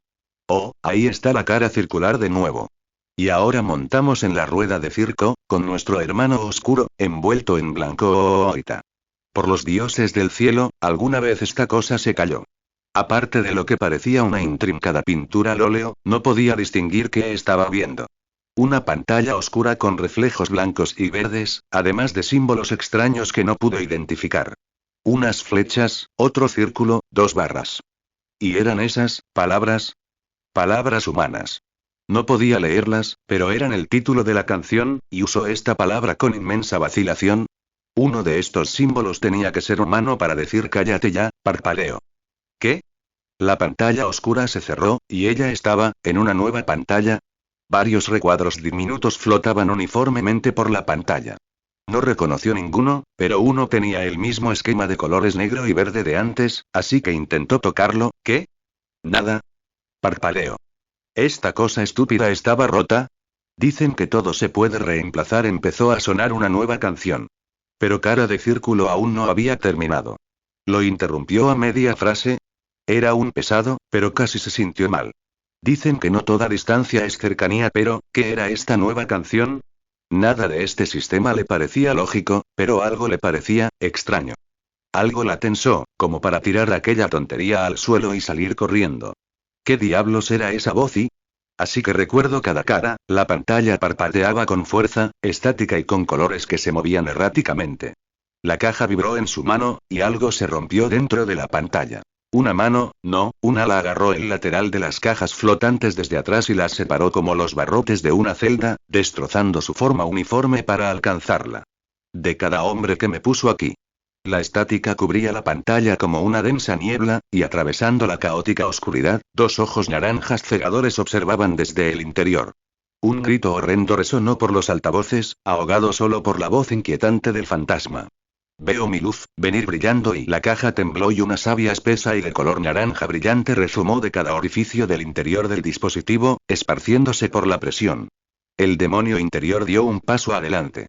A: Oh, ahí está la cara circular de nuevo. Y ahora montamos en la rueda de circo, con nuestro hermano oscuro, envuelto en blanco. Por los dioses del cielo, alguna vez esta cosa se cayó. Aparte de lo que parecía una intrincada pintura al óleo, no podía distinguir qué estaba viendo. Una pantalla oscura con reflejos blancos y verdes, además de símbolos extraños que no pudo identificar. Unas flechas, otro círculo, 2 barras. ¿Y eran esas, palabras? Palabras humanas. No podía leerlas, pero eran el título de la canción, y usó esta palabra con inmensa vacilación. Uno de estos símbolos tenía que ser humano para decir cállate ya, parpadeo. ¿Qué? La pantalla oscura se cerró, y ella estaba, en una nueva pantalla. Varios recuadros diminutos flotaban uniformemente por la pantalla. No reconoció ninguno, pero uno tenía el mismo esquema de colores negro y verde de antes, así que intentó tocarlo. ¿Qué? Nada. Parpadeo. ¿Esta cosa estúpida estaba rota? Dicen que todo se puede reemplazar. Empezó a sonar una nueva canción. Pero Cara de Círculo aún no había terminado. Lo interrumpió a media frase. Era un pesado, pero casi se sintió mal. Dicen que no toda distancia es cercanía, pero, ¿qué era esta nueva canción? Nada de este sistema le parecía lógico, pero algo le parecía extraño. Algo la tensó, como para tirar aquella tontería al suelo y salir corriendo. ¿Qué diablos era esa voz? Así que recuerdo cada cara, la pantalla parpadeaba con fuerza, estática y con colores que se movían erráticamente. La caja vibró en su mano, y algo se rompió dentro de la pantalla. Una mano, no, un ala agarró el lateral de las cajas flotantes desde atrás y las separó como los barrotes de una celda, destrozando su forma uniforme para alcanzarla. De cada hombre que me puso aquí. La estática cubría la pantalla como una densa niebla, y atravesando la caótica oscuridad, 2 ojos naranjas cegadores observaban desde el interior. Un grito horrendo resonó por los altavoces, ahogado solo por la voz inquietante del fantasma. Veo mi luz, venir brillando, y la caja tembló y una savia espesa y de color naranja brillante rezumó de cada orificio del interior del dispositivo, esparciéndose por la presión. El demonio interior dio un paso adelante.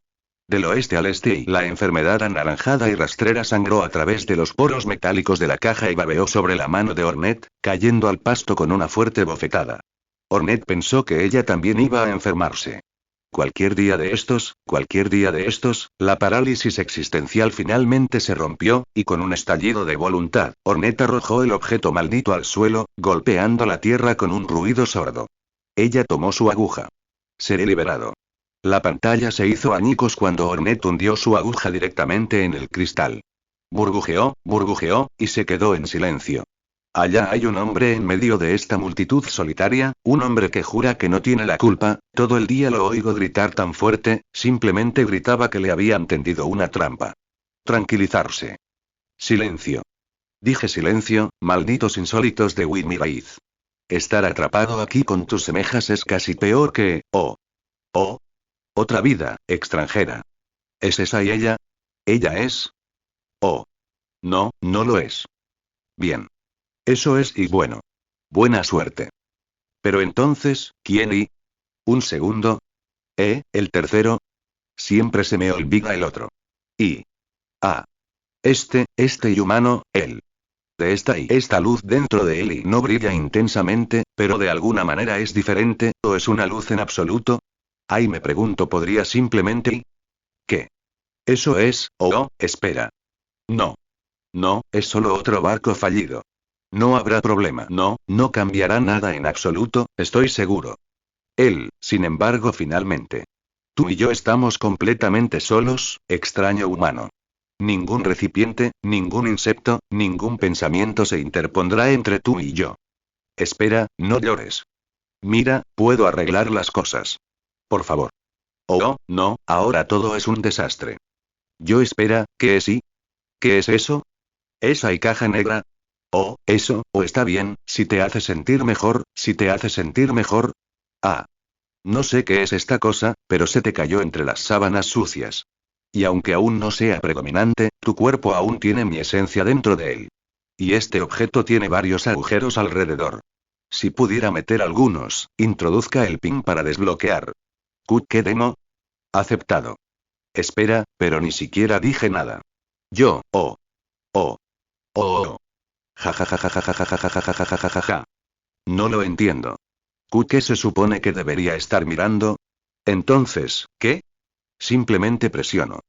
A: Del oeste al este y la enfermedad anaranjada y rastrera sangró a través de los poros metálicos de la caja y babeó sobre la mano de Ornette, cayendo al pasto con una fuerte bofetada. Ornette pensó que ella también iba a enfermarse. Cualquier día de estos, la parálisis existencial finalmente se rompió, y con un estallido de voluntad, Ornette arrojó el objeto maldito al suelo, golpeando la tierra con un ruido sordo. Ella tomó su aguja. Seré liberado. La pantalla se hizo añicos cuando Ornette hundió su aguja directamente en el cristal. Burbujeó, y se quedó en silencio. Allá hay un hombre en medio de esta multitud solitaria, un hombre que jura que no tiene la culpa. Todo el día lo oigo gritar tan fuerte, simplemente gritaba que le habían tendido una trampa. Tranquilizarse. Silencio. Dije silencio, malditos insólitos de Wimiraith. Estar atrapado aquí con tus semejas es casi peor que, otra vida, extranjera. ¿Es esa y ella? ¿Ella es? No, no lo es. Bien. Eso es y bueno. Buena suerte. Pero entonces, ¿quién y? Un segundo. El tercero. Siempre se me olvida el otro. Y. Este y humano, él. De esta luz dentro de él y no brilla intensamente, pero de alguna manera es diferente, ¿o es una luz en absoluto? Ay, me pregunto, ¿podría simplemente y? ¿Qué? Eso es, espera. No. No, es solo otro barco fallido. No habrá problema. No cambiará nada en absoluto, estoy seguro. Él, sin embargo, finalmente. Tú y yo estamos completamente solos, extraño humano. Ningún recipiente, ningún insecto, ningún pensamiento se interpondrá entre tú y yo. Espera, no llores. Mira, puedo arreglar las cosas. Por favor. No, ahora todo es un desastre. Espera, ¿qué es y? ¿Qué es eso? ¿Esa y caja negra? Eso, está bien, si te hace sentir mejor. No sé qué es esta cosa, pero se te cayó entre las sábanas sucias. Y aunque aún no sea predominante, tu cuerpo aún tiene mi esencia dentro de él. Y este objeto tiene varios agujeros alrededor. Si pudiera meter algunos, introduzca el pin para desbloquear. ¿Qué demo? Aceptado. Espera, pero ni siquiera dije nada. Ja. No lo entiendo. ¿Qué se supone que debería estar mirando? Entonces, ¿qué? Simplemente presiono.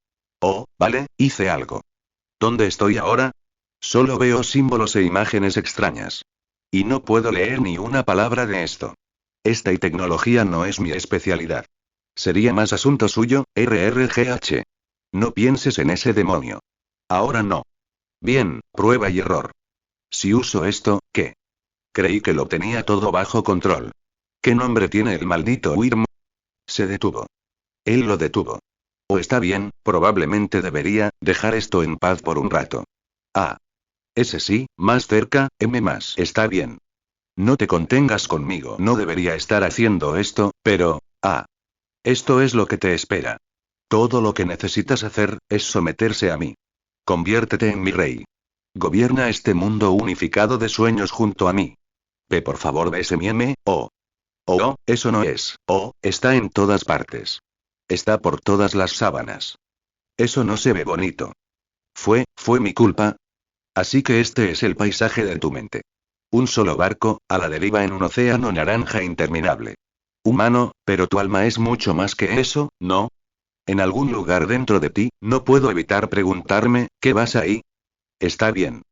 A: Vale, hice algo. ¿Dónde estoy ahora? Solo veo símbolos e imágenes extrañas. Y no puedo leer ni una palabra de esto. Esta y tecnología no es mi especialidad. Sería más asunto suyo, RRGH. No pienses en ese demonio. Ahora no. Bien, prueba y error. Si uso esto, ¿qué? Creí que lo tenía todo bajo control. ¿Qué nombre tiene el maldito Wyrm? Se detuvo. Él lo detuvo. Está bien, probablemente debería dejar esto en paz por un rato. Ese sí, más cerca, más. Está bien. No te contengas conmigo. No debería estar haciendo esto, pero, esto es lo que te espera. Todo lo que necesitas hacer, es someterse a mí. Conviértete en mi rey. Gobierna este mundo unificado de sueños junto a mí. Por favor, bese mi eso no es. Está en todas partes. Está por todas las sábanas. Eso no se ve bonito. Fue mi culpa. Así que este es el paisaje de tu mente. Un solo barco, a la deriva en un océano naranja interminable. Humano, pero tu alma es mucho más que eso, ¿no? En algún lugar dentro de ti, no puedo evitar preguntarme, ¿qué vas ahí? Está bien.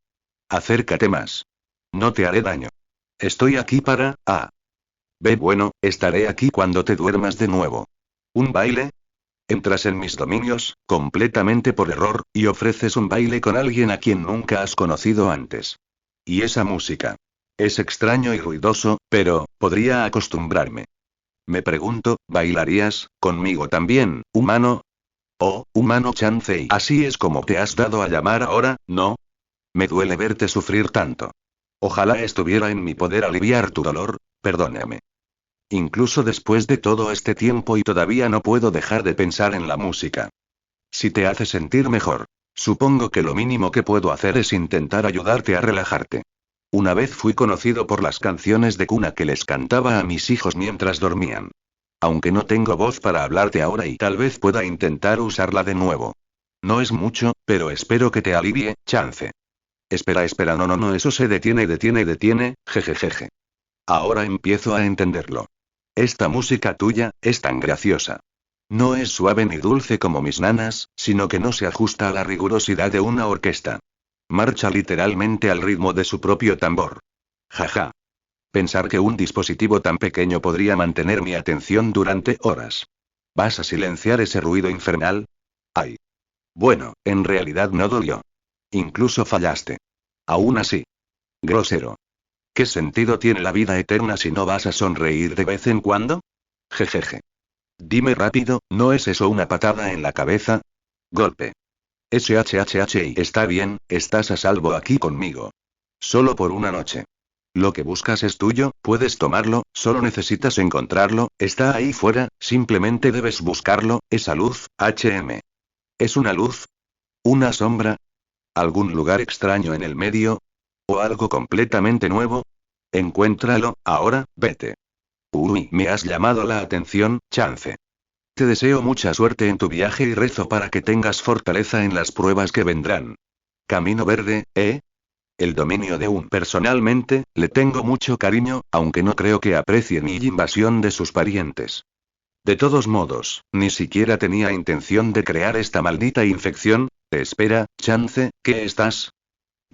A: Acércate más. No te haré daño. Estoy aquí para, bueno, estaré aquí cuando te duermas de nuevo. ¿Un baile? Entras en mis dominios, completamente por error, y ofreces un baile con alguien a quien nunca has conocido antes. Y esa música. Es extraño y ruidoso, pero, podría acostumbrarme. Me pregunto, ¿bailarías conmigo también, humano? Humano Chansei. Así es como te has dado a llamar ahora, ¿no? Me duele verte sufrir tanto. Ojalá estuviera en mi poder aliviar tu dolor, perdóname. Incluso después de todo este tiempo y todavía no puedo dejar de pensar en la música. Si te hace sentir mejor, supongo que lo mínimo que puedo hacer es intentar ayudarte a relajarte. Una vez fui conocido por las canciones de cuna que les cantaba a mis hijos mientras dormían. Aunque no tengo voz para hablarte ahora y tal vez pueda intentar usarla de nuevo. No es mucho, pero espero que te alivie, Chance. Espera, no, eso se detiene, jejejeje. Ahora empiezo a entenderlo. Esta música tuya, es tan graciosa. No es suave ni dulce como mis nanas, sino que no se ajusta a la rigurosidad de una orquesta. Marcha literalmente al ritmo de su propio tambor. Jaja. Pensar que un dispositivo tan pequeño podría mantener mi atención durante horas. ¿Vas a silenciar ese ruido infernal? Ay. Bueno, en realidad no dolió. Incluso fallaste. Aún así. Grosero. ¿Qué sentido tiene la vida eterna si no vas a sonreír de vez en cuando? Jejeje. Dime rápido, ¿no es eso una patada en la cabeza? Golpe. SHHHI. Está bien, estás a salvo aquí conmigo. Solo por una noche. Lo que buscas es tuyo, puedes tomarlo, solo necesitas encontrarlo, está ahí fuera, simplemente debes buscarlo, esa luz, HM. ¿Es una luz? ¿Una sombra? ¿Algún lugar extraño en el medio? ¿O algo completamente nuevo? Encuéntralo, ahora, vete. Uy, me has llamado la atención, Chance. Te deseo mucha suerte en tu viaje y rezo para que tengas fortaleza en las pruebas que vendrán. Camino verde, ¿eh? El dominio de un. Personalmente, le tengo mucho cariño, aunque no creo que aprecie mi invasión de sus parientes. De todos modos, ni siquiera tenía intención de crear esta maldita infección. Te espera, Chance, ¿qué estás?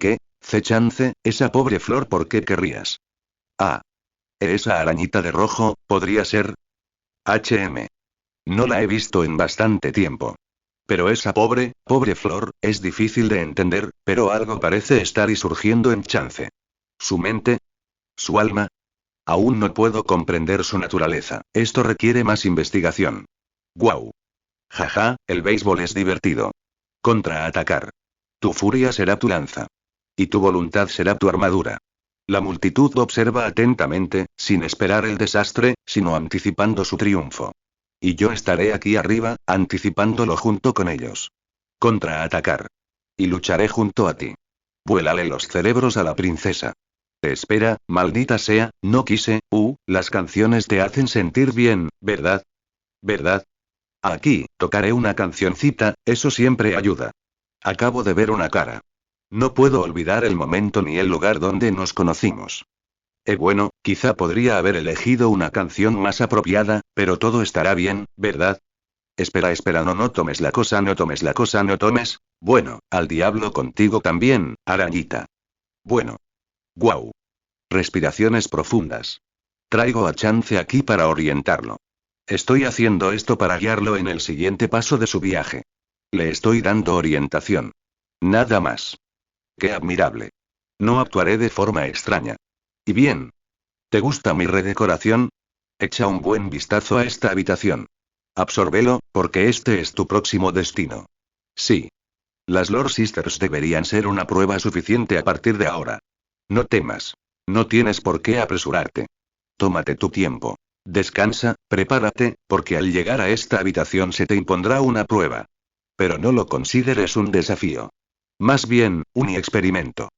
A: ¿Qué? Chance, esa pobre flor, ¿por qué querrías? Ah. Esa arañita de rojo, ¿podría ser? HM. No la he visto en bastante tiempo. Pero esa pobre flor, es difícil de entender, pero algo parece estar y surgiendo en Chance. ¿Su mente? ¿Su alma? Aún no puedo comprender su naturaleza. Esto requiere más investigación. Guau. Jaja, el béisbol es divertido. Contraatacar. Tu furia será tu lanza. Y tu voluntad será tu armadura. La multitud observa atentamente, sin esperar el desastre, sino anticipando su triunfo. Y yo estaré aquí arriba, anticipándolo junto con ellos. Contraatacar. Y lucharé junto a ti. Vuélale los cerebros a la princesa. Te espera, maldita sea, no quise, las canciones te hacen sentir bien, ¿verdad? ¿Verdad? Aquí, tocaré una cancioncita, eso siempre ayuda. Acabo de ver una cara. No puedo olvidar el momento ni el lugar donde nos conocimos. Bueno, quizá podría haber elegido una canción más apropiada, pero todo estará bien, ¿verdad? Espera, no tomes la cosa, no tomes la cosa, no tomes. Bueno, al diablo contigo también, arañita. Bueno. Guau. Respiraciones profundas. Traigo a Chance aquí para orientarlo. Estoy haciendo esto para guiarlo en el siguiente paso de su viaje. Le estoy dando orientación. Nada más. Qué admirable. No actuaré de forma extraña. Y bien. ¿Te gusta mi redecoración? Echa un buen vistazo a esta habitación. Absórbelo, porque este es tu próximo destino. Sí. Las Lord Sisters deberían ser una prueba suficiente a partir de ahora. No temas. No tienes por qué apresurarte. Tómate tu tiempo. Descansa, prepárate, porque al llegar a esta habitación se te impondrá una prueba. Pero no lo consideres un desafío. Más bien, un experimento.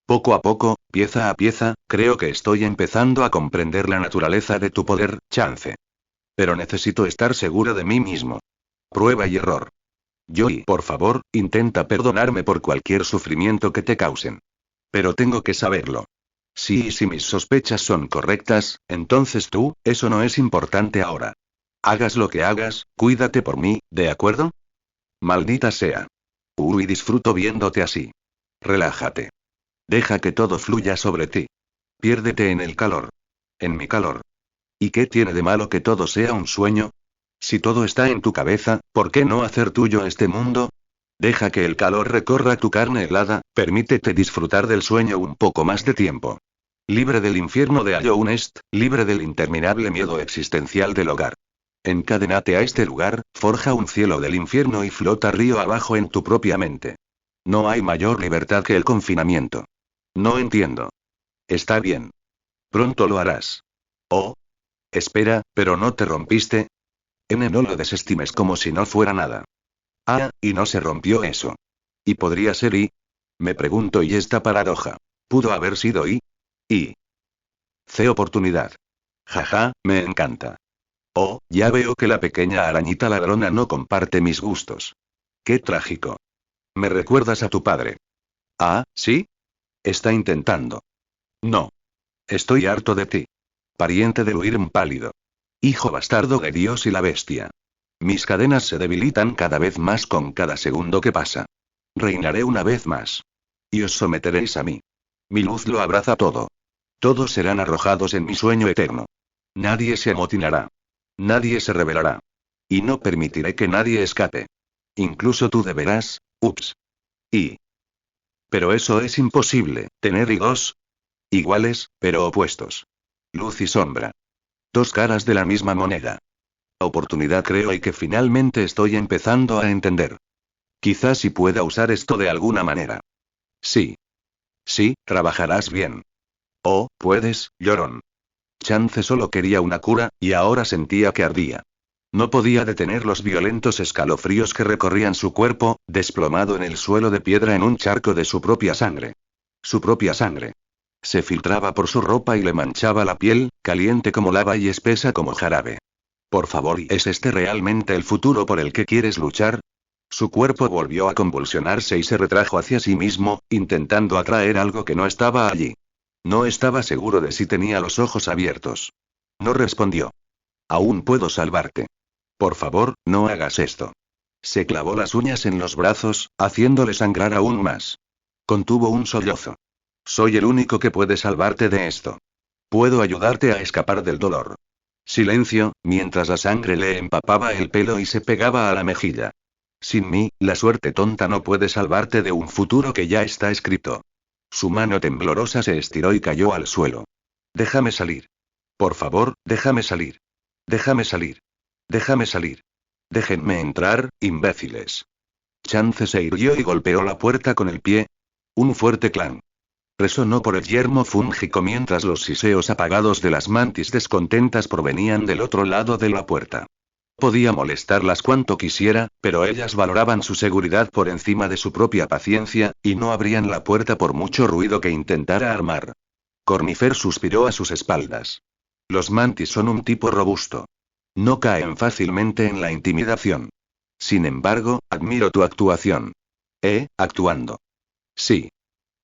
A: Poco a poco, pieza a pieza, creo que estoy empezando a comprender la naturaleza de tu poder, Chance. Pero necesito estar seguro de mí mismo. Prueba y error. Joey, por favor, intenta perdonarme por cualquier sufrimiento que te causen. Pero tengo que saberlo. Si mis sospechas son correctas, entonces eso no es importante ahora. Hagas lo que hagas, cuídate por mí, ¿de acuerdo? Maldita sea. Disfruto viéndote así. Relájate. Deja que todo fluya sobre ti. Piérdete en el calor. En mi calor. ¿Y qué tiene de malo que todo sea un sueño? Si todo está en tu cabeza, ¿por qué no hacer tuyo este mundo? Deja que el calor recorra tu carne helada, permítete disfrutar del sueño un poco más de tiempo. Libre del infierno de Allownest, libre del interminable miedo existencial del hogar. Encadénate a este lugar, forja un cielo del infierno y flota río abajo en tu propia mente. No hay mayor libertad que el confinamiento. No entiendo. Está bien. Pronto lo harás. Oh. Espera, ¿pero no te rompiste? No lo desestimes como si no fuera nada. Ah, y no se rompió eso. ¿Y podría ser y? Me pregunto y esta paradoja. ¿Pudo haber sido y? Y. C oportunidad. Jaja, me encanta. Oh, ya veo que la pequeña arañita ladrona no comparte mis gustos. Qué trágico. Me recuerdas a tu padre. Ah, ¿sí? Está intentando. No. Estoy harto de ti. Pariente del Wyrm pálido. Hijo bastardo de Dios y la bestia. Mis cadenas se debilitan cada vez más con cada segundo que pasa. Reinaré una vez más. Y os someteréis a mí. Mi luz lo abraza todo. Todos serán arrojados en mi sueño eterno. Nadie se amotinará. Nadie se rebelará. Y no permitiré que nadie escape. Incluso tú deberás, ups. Pero eso es imposible, tener y dos iguales, pero opuestos. Luz y sombra. Dos caras de la misma moneda. Oportunidad creo y que finalmente estoy empezando a entender. Quizás si pueda usar esto de alguna manera. Sí. Sí, trabajarás bien. Oh, puedes, llorón. Chance solo quería una cura, y ahora sentía que ardía. No podía detener los violentos escalofríos que recorrían su cuerpo, desplomado en el suelo de piedra en un charco de su propia sangre. Su propia sangre. Se filtraba por su ropa y le manchaba la piel, caliente como lava y espesa como jarabe. Por favor, ¿es este realmente el futuro por el que quieres luchar? Su cuerpo volvió a convulsionarse y se retrajo hacia sí mismo, intentando atraer algo que no estaba allí. No estaba seguro de si tenía los ojos abiertos. No respondió. Aún puedo salvarte. Por favor, no hagas esto. Se clavó las uñas en los brazos, haciéndole sangrar aún más. Contuvo un sollozo. Soy el único que puede salvarte de esto. Puedo ayudarte a escapar del dolor. Silencio, mientras la sangre le empapaba el pelo y se pegaba a la mejilla. Sin mí, la suerte tonta no puede salvarte de un futuro que ya está escrito. Su mano temblorosa se estiró y cayó al suelo. Déjame salir. Por favor, déjame salir. Déjame salir. Déjame salir. Déjenme entrar, imbéciles. Chance se irguió y golpeó la puerta con el pie. Un fuerte clan. Resonó por el yermo fúngico mientras los siseos apagados de las mantis descontentas provenían del otro lado de la puerta. Podía molestarlas cuanto quisiera, pero ellas valoraban su seguridad por encima de su propia paciencia, y no abrían la puerta por mucho ruido que intentara armar. Cornifer suspiró a sus espaldas. Los mantis son un tipo robusto. No caen fácilmente en la intimidación. Sin embargo, admiro tu actuación. Actuando. Sí.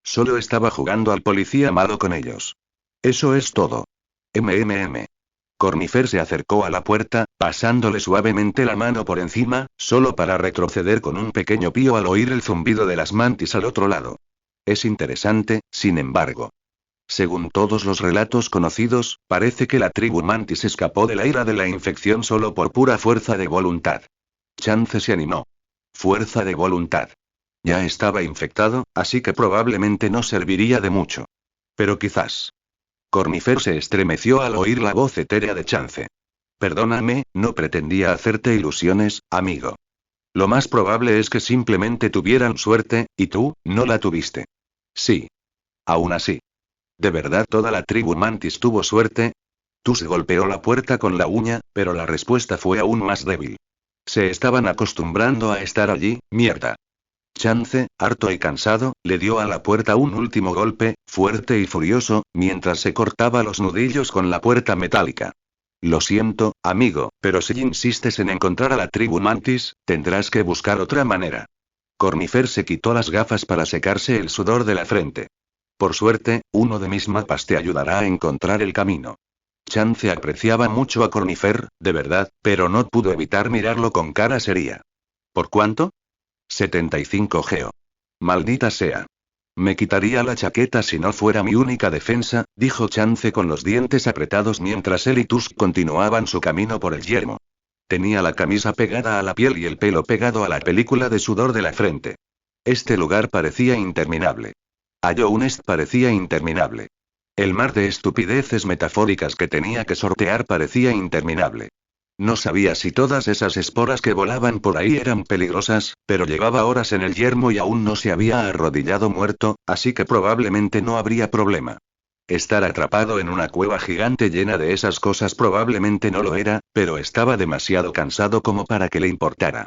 A: Solo estaba jugando al policía malo con ellos. Eso es todo. Cornifer se acercó a la puerta, pasándole suavemente la mano por encima, solo para retroceder con un pequeño pío al oír el zumbido de las mantis al otro lado. Es interesante, sin embargo. Según todos los relatos conocidos, parece que la tribu mantis escapó de la ira de la infección solo por pura fuerza de voluntad. Chance se animó. Fuerza de voluntad. Ya estaba infectado, así que probablemente no serviría de mucho. Pero quizás. Cornifer se estremeció al oír la voz etérea de Chance. Perdóname, no pretendía hacerte ilusiones, amigo. Lo más probable es que simplemente tuvieran suerte, y tú, no la tuviste. Sí. Aún así. ¿De verdad toda la tribu mantis tuvo suerte? Tus golpeó la puerta con la uña, pero la respuesta fue aún más débil. Se estaban acostumbrando a estar allí, mierda. Chance, harto y cansado, le dio a la puerta un último golpe, fuerte y furioso, mientras se cortaba los nudillos con la puerta metálica. Lo siento, amigo, pero si insistes en encontrar a la tribu mantis, tendrás que buscar otra manera. Cornifer se quitó las gafas para secarse el sudor de la frente. Por suerte, uno de mis mapas te ayudará a encontrar el camino. Chance apreciaba mucho a Cornifer, de verdad, pero no pudo evitar mirarlo con cara seria. ¿Por cuánto? 75 geo. Maldita sea. Me quitaría la chaqueta si no fuera mi única defensa, dijo Chance con los dientes apretados mientras él y Tusk continuaban su camino por el yermo. Tenía la camisa pegada a la piel y el pelo pegado a la película de sudor de la frente. Este lugar parecía interminable. Ayonest parecía interminable. El mar de estupideces metafóricas que tenía que sortear parecía interminable. No sabía si todas esas esporas que volaban por ahí eran peligrosas, pero llevaba horas en el yermo y aún no se había arrodillado muerto, así que probablemente no habría problema. Estar atrapado en una cueva gigante llena de esas cosas probablemente no lo era, pero estaba demasiado cansado como para que le importara.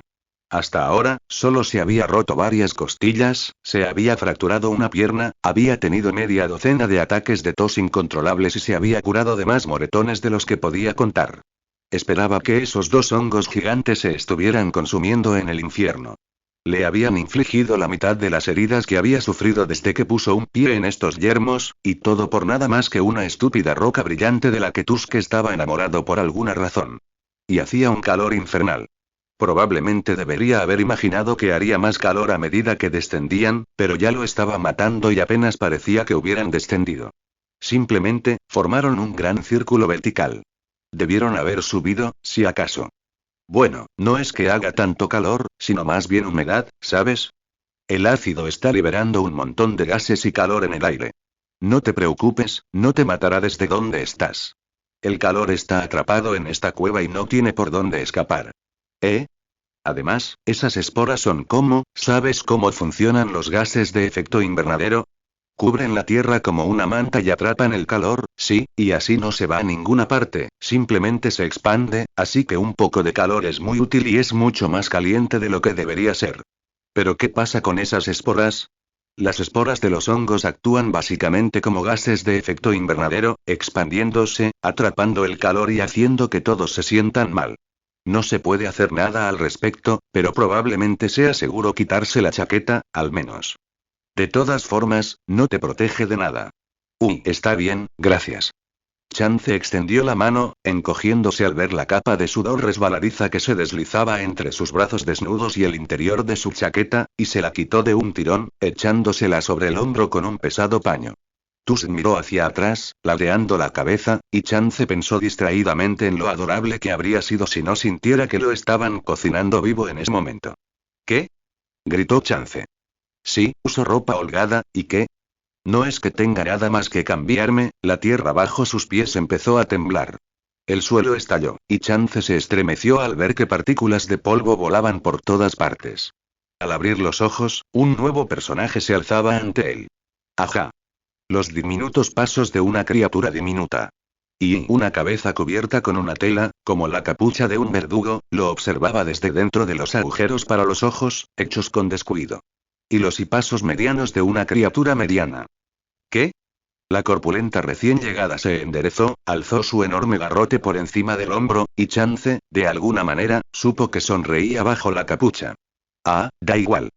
A: Hasta ahora, solo se había roto varias costillas, se había fracturado una pierna, había tenido media docena de ataques de tos incontrolables y se había curado de más moretones de los que podía contar. Esperaba que esos dos hongos gigantes se estuvieran consumiendo en el infierno. Le habían infligido la mitad de las heridas que había sufrido desde que puso un pie en estos yermos, y todo por nada más que una estúpida roca brillante de la que Tusk estaba enamorado por alguna razón. Y hacía un calor infernal. Probablemente debería haber imaginado que haría más calor a medida que descendían, pero ya lo estaba matando y apenas parecía que hubieran descendido. Simplemente, formaron un gran círculo vertical. Debieron haber subido, si acaso. Bueno, no es que haga tanto calor, sino más bien humedad, ¿sabes? El ácido está liberando un montón de gases y calor en el aire. No te preocupes, no te matará desde donde estás. El calor está atrapado en esta cueva y no tiene por dónde escapar. ¿Eh? Además, esas esporas son como, ¿sabes cómo funcionan los gases de efecto invernadero? Cubren la Tierra como una manta y atrapan el calor, sí, y así no se va a ninguna parte, simplemente se expande, así que un poco de calor es muy útil y es mucho más caliente de lo que debería ser. ¿Pero qué pasa con esas esporas? Las esporas de los hongos actúan básicamente como gases de efecto invernadero, expandiéndose, atrapando el calor y haciendo que todos se sientan mal. No se puede hacer nada al respecto, pero probablemente sea seguro quitarse la chaqueta, al menos. De todas formas, no te protege de nada. Está bien, gracias. Chance extendió la mano, encogiéndose al ver la capa de sudor resbaladiza que se deslizaba entre sus brazos desnudos y el interior de su chaqueta, y se la quitó de un tirón, echándosela sobre el hombro con un pesado paño. Tusk miró hacia atrás, ladeando la cabeza, y Chance pensó distraídamente en lo adorable que habría sido si no sintiera que lo estaban cocinando vivo en ese momento. ¿Qué? Gritó Chance. Sí, uso ropa holgada, ¿y qué? No es que tenga nada más que cambiarme, la tierra bajo sus pies empezó a temblar. El suelo estalló, y Chance se estremeció al ver que partículas de polvo volaban por todas partes. Al abrir los ojos, un nuevo personaje se alzaba ante él. Ajá. Los diminutos pasos de una criatura diminuta. Y una cabeza cubierta con una tela, como la capucha de un verdugo, lo observaba desde dentro de los agujeros para los ojos, hechos con descuido. Y los pasos medianos de una criatura mediana. ¿Qué? La corpulenta recién llegada se enderezó, alzó su enorme garrote por encima del hombro, y Chance, de alguna manera, supo que sonreía bajo la capucha. Ah, da igual.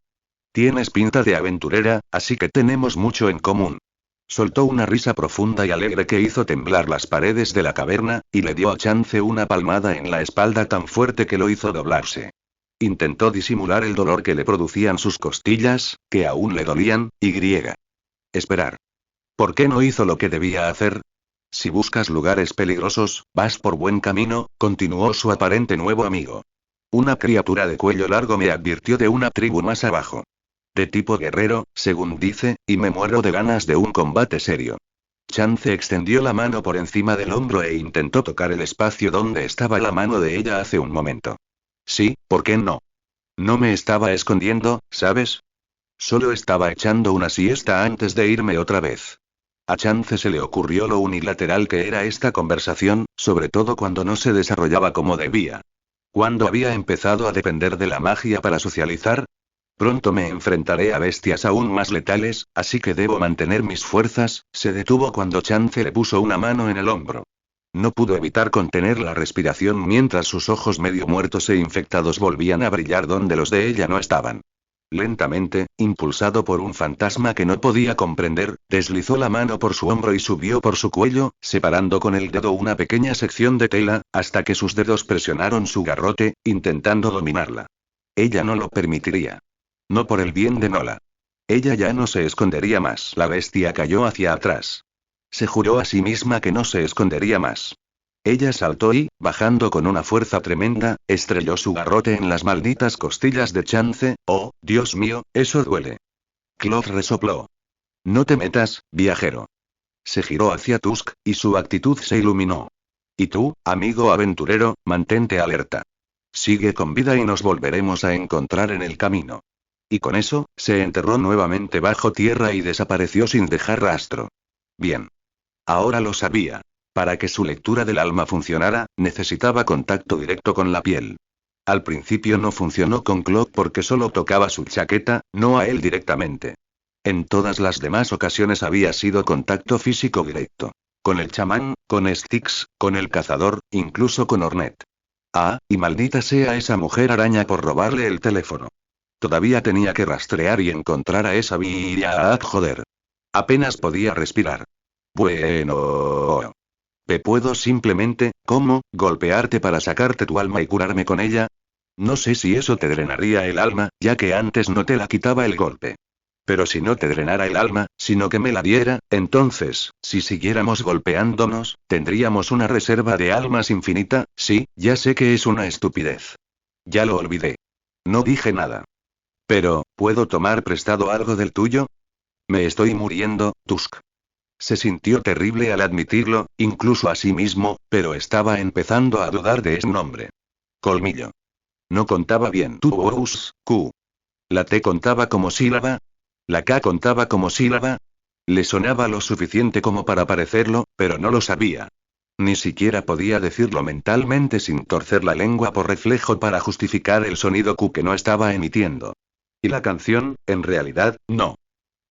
A: Tienes pinta de aventurera, así que tenemos mucho en común. Soltó una risa profunda y alegre que hizo temblar las paredes de la caverna, y le dio a Chance una palmada en la espalda tan fuerte que lo hizo doblarse. Intentó disimular el dolor que le producían sus costillas, que aún le dolían, y esperar. ¿Por qué no hizo lo que debía hacer? Si buscas lugares peligrosos, vas por buen camino, continuó su aparente nuevo amigo. Una criatura de cuello largo me advirtió de una tribu más abajo. De tipo guerrero, según dice, y me muero de ganas de un combate serio. Chance extendió la mano por encima del hombro e intentó tocar el espacio donde estaba la mano de ella hace un momento. Sí, ¿por qué no? No me estaba escondiendo, ¿sabes? Solo estaba echando una siesta antes de irme otra vez. A Chance se le ocurrió lo unilateral que era esta conversación, sobre todo cuando no se desarrollaba como debía. ¿Cuándo había empezado a depender de la magia para socializar? Pronto me enfrentaré a bestias aún más letales, así que debo mantener mis fuerzas. Se detuvo cuando Chance le puso una mano en el hombro. No pudo evitar contener la respiración mientras sus ojos medio muertos e infectados volvían a brillar donde los de ella no estaban. Lentamente, impulsado por un fantasma que no podía comprender, deslizó la mano por su hombro y subió por su cuello, separando con el dedo una pequeña sección de tela, hasta que sus dedos presionaron su garrote, intentando dominarla. Ella no lo permitiría. No por el bien de Nola. Ella ya no se escondería más. La bestia cayó hacia atrás. Se juró a sí misma que no se escondería más. Ella saltó y, bajando con una fuerza tremenda, estrelló su garrote en las malditas costillas de Chance. Oh, Dios mío, eso duele. Cloth resopló. No te metas, viajero. Se giró hacia Tusk, y su actitud se iluminó. Y tú, amigo aventurero, mantente alerta. Sigue con vida y nos volveremos a encontrar en el camino. Y con eso, se enterró nuevamente bajo tierra y desapareció sin dejar rastro. Bien. Ahora lo sabía. Para que su lectura del alma funcionara, necesitaba contacto directo con la piel. Al principio no funcionó con Clock porque solo tocaba su chaqueta, no a él directamente. En todas las demás ocasiones había sido contacto físico directo. Con el chamán, con Styx, con el cazador, incluso con Ornette. Ah, y maldita sea esa mujer araña por robarle el teléfono. Todavía tenía que rastrear y encontrar a esa vía. Joder. Apenas podía respirar. Bueno. ¿Puedo simplemente, cómo, golpearte para sacarte tu alma y curarme con ella? No sé si eso te drenaría el alma, ya que antes no te la quitaba el golpe. Pero si no te drenara el alma, sino que me la diera, entonces, si siguiéramos golpeándonos, tendríamos una reserva de almas infinita. Sí, ya sé que es una estupidez. Ya lo olvidé. No dije nada. Pero, ¿puedo tomar prestado algo del tuyo? Me estoy muriendo, Tusk. Se sintió terrible al admitirlo, incluso a sí mismo, pero estaba empezando a dudar de ese nombre. Colmillo. No contaba bien. Q. La T contaba como sílaba. La K contaba como sílaba. Le sonaba lo suficiente como para parecerlo, pero no lo sabía. Ni siquiera podía decirlo mentalmente sin torcer la lengua por reflejo para justificar el sonido Q que no estaba emitiendo. Y la canción, en realidad, no.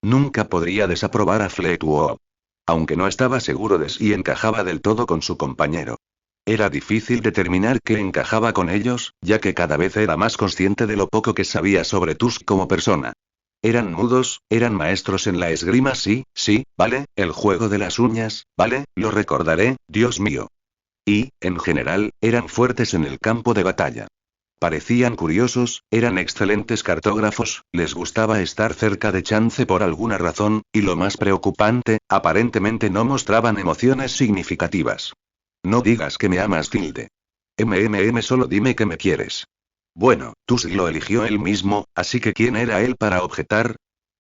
A: Nunca podría desaprobar a Fleetwood. Aunque no estaba seguro de si encajaba del todo con su compañero. Era difícil determinar qué encajaba con ellos, ya que cada vez era más consciente de lo poco que sabía sobre Tusk como persona. Eran mudos, eran maestros en la esgrima, sí, vale, el juego de las uñas, vale, lo recordaré, Dios mío. Y, en general, eran fuertes en el campo de batalla. Parecían curiosos, eran excelentes cartógrafos, les gustaba estar cerca de Chance por alguna razón, y lo más preocupante, aparentemente no mostraban emociones significativas. No digas que me amas, tilde. Solo dime que me quieres. Bueno, Tusk lo eligió él mismo, así que ¿quién era él para objetar?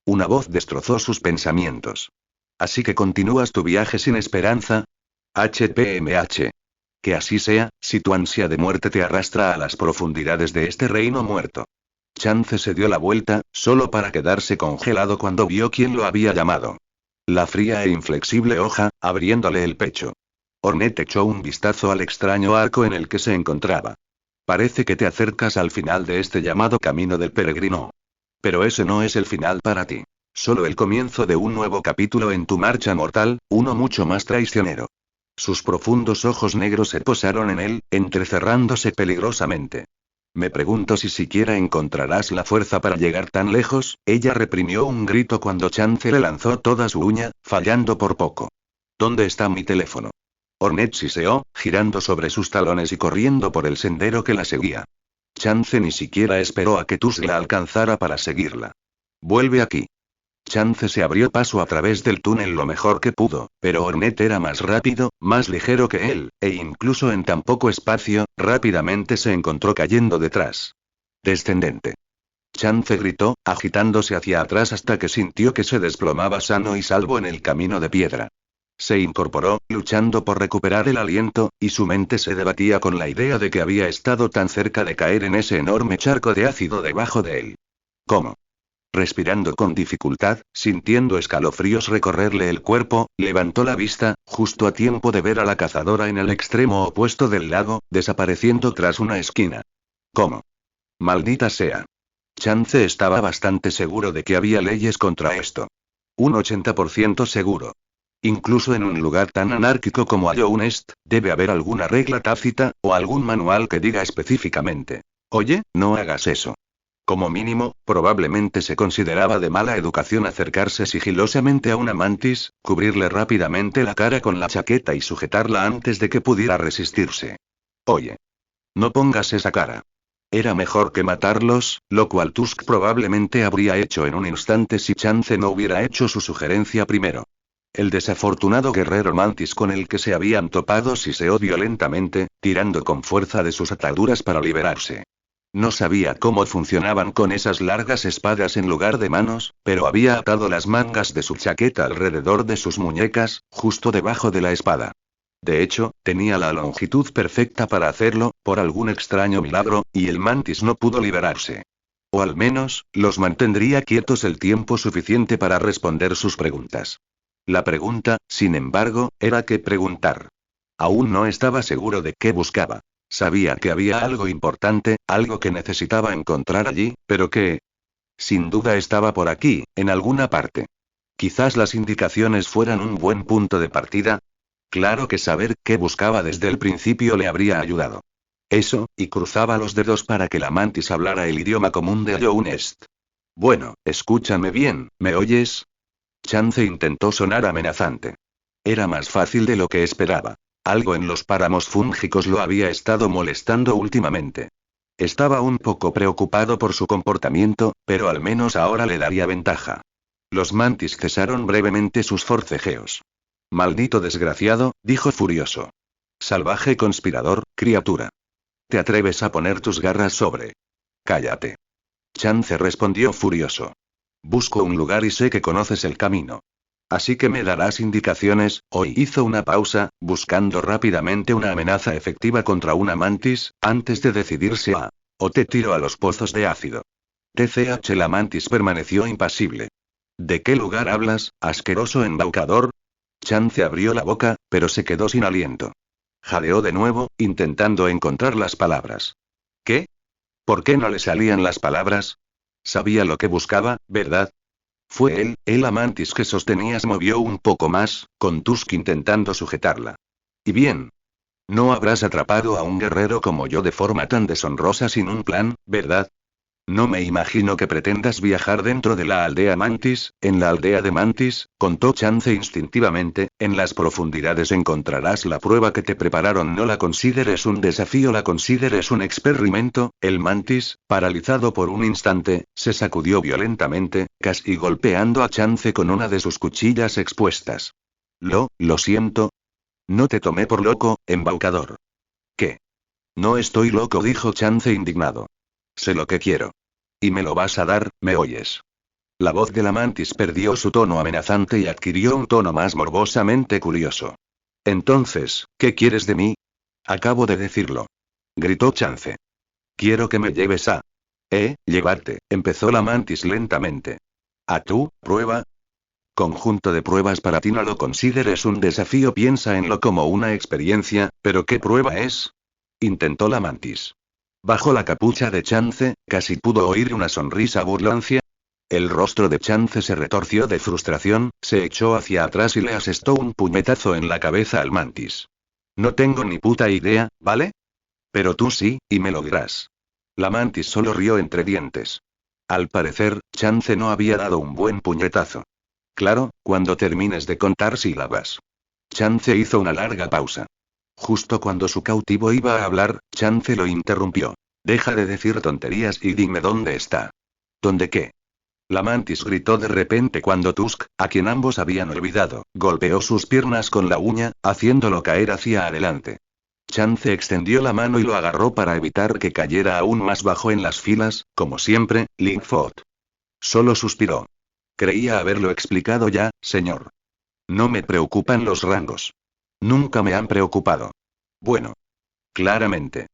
A: Una voz destrozó sus pensamientos. Así que continúas tu viaje sin esperanza. HPMH. Que así sea, si tu ansia de muerte te arrastra a las profundidades de este reino muerto. Chance se dio la vuelta, solo para quedarse congelado cuando vio quién lo había llamado. La fría e inflexible hoja, abriéndole el pecho. Ornette echó un vistazo al extraño arco en el que se encontraba. Parece que te acercas al final de este llamado camino del peregrino. Pero ese no es el final para ti. Solo el comienzo de un nuevo capítulo en tu marcha mortal, uno mucho más traicionero. Sus profundos ojos negros se posaron en él, entrecerrándose peligrosamente. Me pregunto si siquiera encontrarás la fuerza para llegar tan lejos. Ella reprimió un grito cuando Chance le lanzó toda su uña, fallando por poco. ¿Dónde está mi teléfono? Ornette siseó, girando sobre sus talones y corriendo por el sendero que la seguía. Chance ni siquiera esperó a que Tusk la alcanzara para seguirla. Vuelve aquí. Chance se abrió paso a través del túnel lo mejor que pudo, pero Ornette era más rápido, más ligero que él, e incluso en tan poco espacio, rápidamente se encontró cayendo detrás. Descendente. Chance gritó, agitándose hacia atrás hasta que sintió que se desplomaba sano y salvo en el camino de piedra. Se incorporó, luchando por recuperar el aliento, y su mente se debatía con la idea de que había estado tan cerca de caer en ese enorme charco de ácido debajo de él. ¿Cómo? Respirando con dificultad, sintiendo escalofríos recorrerle el cuerpo, levantó la vista, justo a tiempo de ver a la cazadora en el extremo opuesto del lago, desapareciendo tras una esquina. ¿Cómo? Maldita sea. Chance estaba bastante seguro de que había leyes contra esto. Un 80% seguro. Incluso en un lugar tan anárquico como Allown Est, debe haber alguna regla tácita, o algún manual que diga específicamente: oye, no hagas eso. Como mínimo, probablemente se consideraba de mala educación acercarse sigilosamente a una mantis, cubrirle rápidamente la cara con la chaqueta y sujetarla antes de que pudiera resistirse. Oye. No pongas esa cara. Era mejor que matarlos, lo cual Tusk probablemente habría hecho en un instante si Chance no hubiera hecho su sugerencia primero. El desafortunado guerrero mantis con el que se habían topado siseó violentamente, tirando con fuerza de sus ataduras para liberarse. No sabía cómo funcionaban con esas largas espadas en lugar de manos, pero había atado las mangas de su chaqueta alrededor de sus muñecas, justo debajo de la espada. De hecho, tenía la longitud perfecta para hacerlo, por algún extraño milagro, y el mantis no pudo liberarse. O al menos, los mantendría quietos el tiempo suficiente para responder sus preguntas. La pregunta, sin embargo, era qué preguntar. Aún no estaba seguro de qué buscaba. Sabía que había algo importante, algo que necesitaba encontrar allí, pero que... sin duda estaba por aquí, en alguna parte. Quizás las indicaciones fueran un buen punto de partida. Claro que saber qué buscaba desde el principio le habría ayudado. Eso, y cruzaba los dedos para que la mantis hablara el idioma común de Allown Est. Bueno, escúchame bien, ¿me oyes? Chance intentó sonar amenazante. Era más fácil de lo que esperaba. Algo en los páramos fúngicos lo había estado molestando últimamente. Estaba un poco preocupado por su comportamiento, pero al menos ahora le daría ventaja. Los mantis cesaron brevemente sus forcejeos. Maldito desgraciado, dijo furioso. Salvaje conspirador, criatura. ¿Te atreves a poner tus garras sobre? Cállate. Chance respondió furioso. Busco un lugar y sé que conoces el camino. Así que me darás indicaciones. Hoy hizo una pausa, buscando rápidamente una amenaza efectiva contra una mantis, antes de decidirse a... o te tiro a los pozos de ácido. TCH. La mantis permaneció impasible. ¿De qué lugar hablas, asqueroso embaucador? Chance abrió la boca, pero se quedó sin aliento. Jadeó de nuevo, intentando encontrar las palabras. ¿Qué? ¿Por qué no le salían las palabras? Sabía lo que buscaba, ¿verdad? Fue él, el amantis que sostenías movió un poco más, con Tusk intentando sujetarla. Y bien. No habrás atrapado a un guerrero como yo de forma tan deshonrosa sin un plan, ¿verdad? No me imagino que pretendas viajar dentro de la aldea Mantis. En la aldea de Mantis, contó Chance instintivamente, en las profundidades encontrarás la prueba que te prepararon. No la consideres un desafío, la consideres un experimento. El Mantis, paralizado por un instante, se sacudió violentamente, casi golpeando a Chance con una de sus cuchillas expuestas. Lo siento. No te tomé por loco, embaucador. ¿Qué? No estoy loco, dijo Chance indignado. Sé lo que quiero. Y me lo vas a dar, ¿me oyes? La voz de la mantis perdió su tono amenazante y adquirió un tono más morbosamente curioso. Entonces, ¿qué quieres de mí? Acabo de decirlo. Gritó Chance. Quiero que me lleves a... llevarte, empezó la mantis lentamente. ¿A tú, prueba? Conjunto de pruebas para ti. No lo consideres un desafío, piensa en lo como una experiencia, pero ¿qué prueba es? Intentó la mantis. Bajo la capucha de Chance, casi pudo oír una sonrisa burlancia. El rostro de Chance se retorció de frustración, se echó hacia atrás y le asestó un puñetazo en la cabeza al mantis. No tengo ni puta idea, ¿vale? Pero tú sí, y me lo dirás. La mantis solo rió entre dientes. Al parecer, Chance no había dado un buen puñetazo. Claro, cuando termines de contar sílabas. Chance hizo una larga pausa. Justo cuando su cautivo iba a hablar, Chance lo interrumpió. Deja de decir tonterías y dime dónde está. ¿Dónde qué? La mantis gritó de repente cuando Tusk, a quien ambos habían olvidado, golpeó sus piernas con la uña, haciéndolo caer hacia adelante. Chance extendió la mano y lo agarró para evitar que cayera aún más bajo en las filas, como siempre, Linkfoot. Solo suspiró. Creía haberlo explicado ya, señor. No me preocupan los rangos. Nunca me han preocupado. Bueno. Claramente.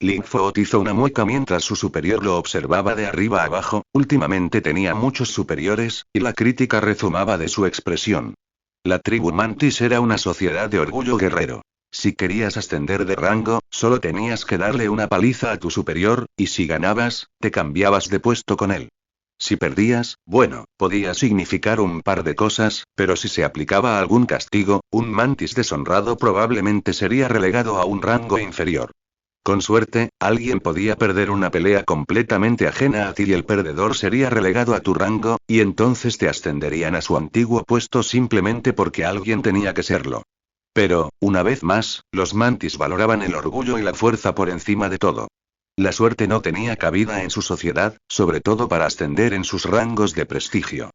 A: Linkfoot hizo una mueca mientras su superior lo observaba de arriba abajo. Últimamente tenía muchos superiores, y la crítica rezumaba de su expresión. La tribu Mantis era una sociedad de orgullo guerrero. Si querías ascender de rango, solo tenías que darle una paliza a tu superior, y si ganabas, te cambiabas de puesto con él. Si perdías, bueno, podía significar un par de cosas, pero si se aplicaba algún castigo, un mantis deshonrado probablemente sería relegado a un rango inferior. Con suerte, alguien podía perder una pelea completamente ajena a ti y el perdedor sería relegado a tu rango, y entonces te ascenderían a su antiguo puesto simplemente porque alguien tenía que serlo. Pero, una vez más, los mantis valoraban el orgullo y la fuerza por encima de todo. La suerte no tenía cabida en su sociedad, sobre todo para ascender en sus rangos de prestigio.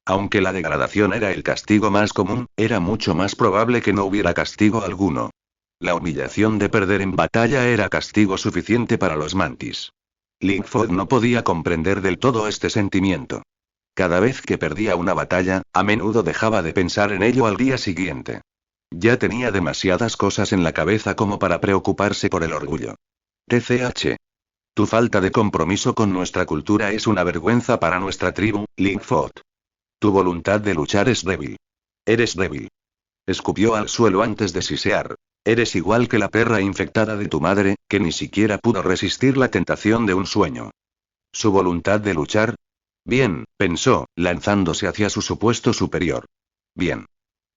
A: Aunque la degradación era el castigo más común, era mucho más probable que no hubiera castigo alguno. La humillación de perder en batalla era castigo suficiente para los mantis. Linkfoot no podía comprender del todo este sentimiento. Cada vez que perdía una batalla, a menudo dejaba de pensar en ello al día siguiente. Ya tenía demasiadas cosas en la cabeza como para preocuparse por el orgullo. TCH. Tu falta de compromiso con nuestra cultura es una vergüenza para nuestra tribu, Linkfoot. Tu voluntad de luchar es débil. Eres débil. Escupió al suelo antes de sisear. Eres igual que la perra infectada de tu madre, que ni siquiera pudo resistir la tentación de un sueño. ¿Su voluntad de luchar? Bien, pensó, lanzándose hacia su supuesto superior. Bien.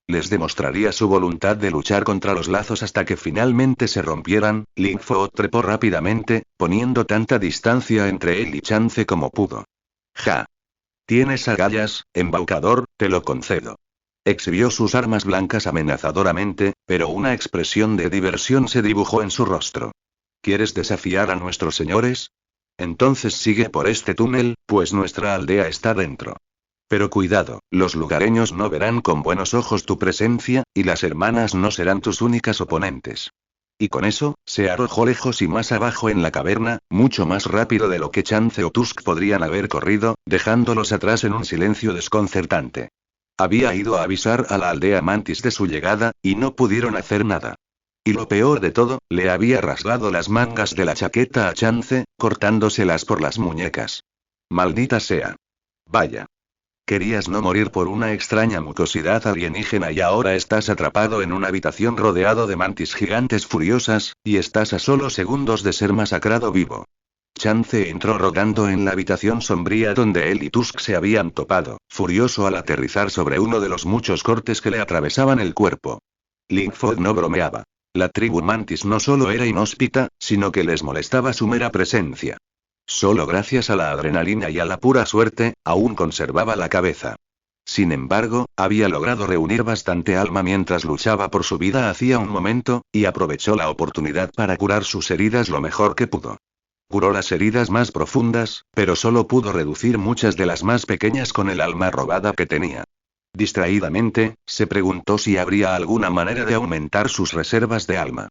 A: Les demostraría su voluntad de luchar contra los lazos hasta que finalmente se rompieran. Linkfoot trepó rápidamente, poniendo tanta distancia entre él y Chance como pudo. Ja. Tienes agallas, embaucador, te lo concedo. Exhibió sus armas blancas amenazadoramente, pero una expresión de diversión se dibujó en su rostro. ¿Quieres desafiar a nuestros señores? Entonces sigue por este túnel, pues nuestra aldea está dentro. Pero cuidado, los lugareños no verán con buenos ojos tu presencia, y las hermanas no serán tus únicas oponentes. Y con eso, se arrojó lejos y más abajo en la caverna, mucho más rápido de lo que Chance o Tusk podrían haber corrido, dejándolos atrás en un silencio desconcertante. Había ido a avisar a la aldea Mantis de su llegada, y no pudieron hacer nada. Y lo peor de todo, le había rasgado las mangas de la chaqueta a Chance, cortándoselas por las muñecas. Maldita sea. Vaya. Querías no morir por una extraña mucosidad alienígena y ahora estás atrapado en una habitación rodeado de mantis gigantes furiosas, y estás a solo segundos de ser masacrado vivo. Chance entró rodando en la habitación sombría donde él y Tusk se habían topado, furioso al aterrizar sobre uno de los muchos cortes que le atravesaban el cuerpo. Linkford no bromeaba. La tribu mantis no solo era inhóspita, sino que les molestaba su mera presencia. Solo gracias a la adrenalina y a la pura suerte, aún conservaba la cabeza. Sin embargo, había logrado reunir bastante alma mientras luchaba por su vida hacía un momento, y aprovechó la oportunidad para curar sus heridas lo mejor que pudo. Curó las heridas más profundas, pero solo pudo reducir muchas de las más pequeñas con el alma robada que tenía. Distraídamente, se preguntó si habría alguna manera de aumentar sus reservas de alma.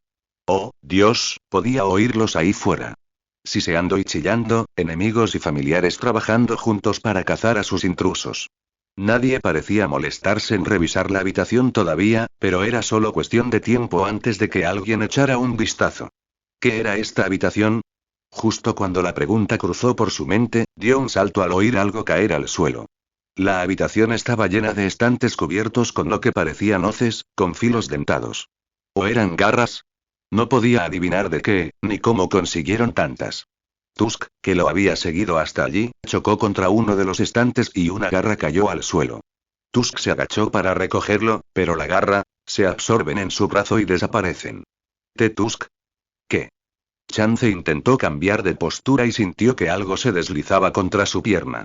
A: Oh, Dios, podía oírlos ahí fuera. Siseando y chillando, enemigos y familiares trabajando juntos para cazar a sus intrusos. Nadie parecía molestarse en revisar la habitación todavía, pero era solo cuestión de tiempo antes de que alguien echara un vistazo. ¿Qué era esta habitación? Justo cuando la pregunta cruzó por su mente, dio un salto al oír algo caer al suelo. La habitación estaba llena de estantes cubiertos con lo que parecían hoces, con filos dentados. ¿O eran garras? No podía adivinar de qué, ni cómo consiguieron tantas. Tusk, que lo había seguido hasta allí, chocó contra uno de los estantes y una garra cayó al suelo. Tusk se agachó para recogerlo, pero la garra, se absorben en su brazo y desaparecen. Tusk? ¿Qué? Chance intentó cambiar de postura y sintió que algo se deslizaba contra su pierna.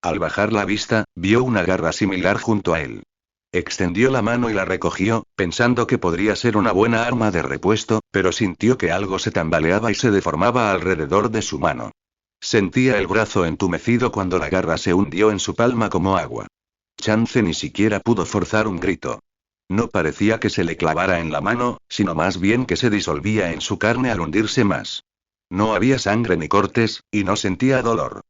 A: Al bajar la vista, vio una garra similar junto a él. Extendió la mano y la recogió, pensando que podría ser una buena arma de repuesto, pero sintió que algo se tambaleaba y se deformaba alrededor de su mano. Sentía el brazo entumecido cuando la garra se hundió en su palma como agua. Chance ni siquiera pudo forzar un grito. No parecía que se le clavara en la mano, sino más bien que se disolvía en su carne al hundirse más. No había sangre ni cortes, y no sentía dolor.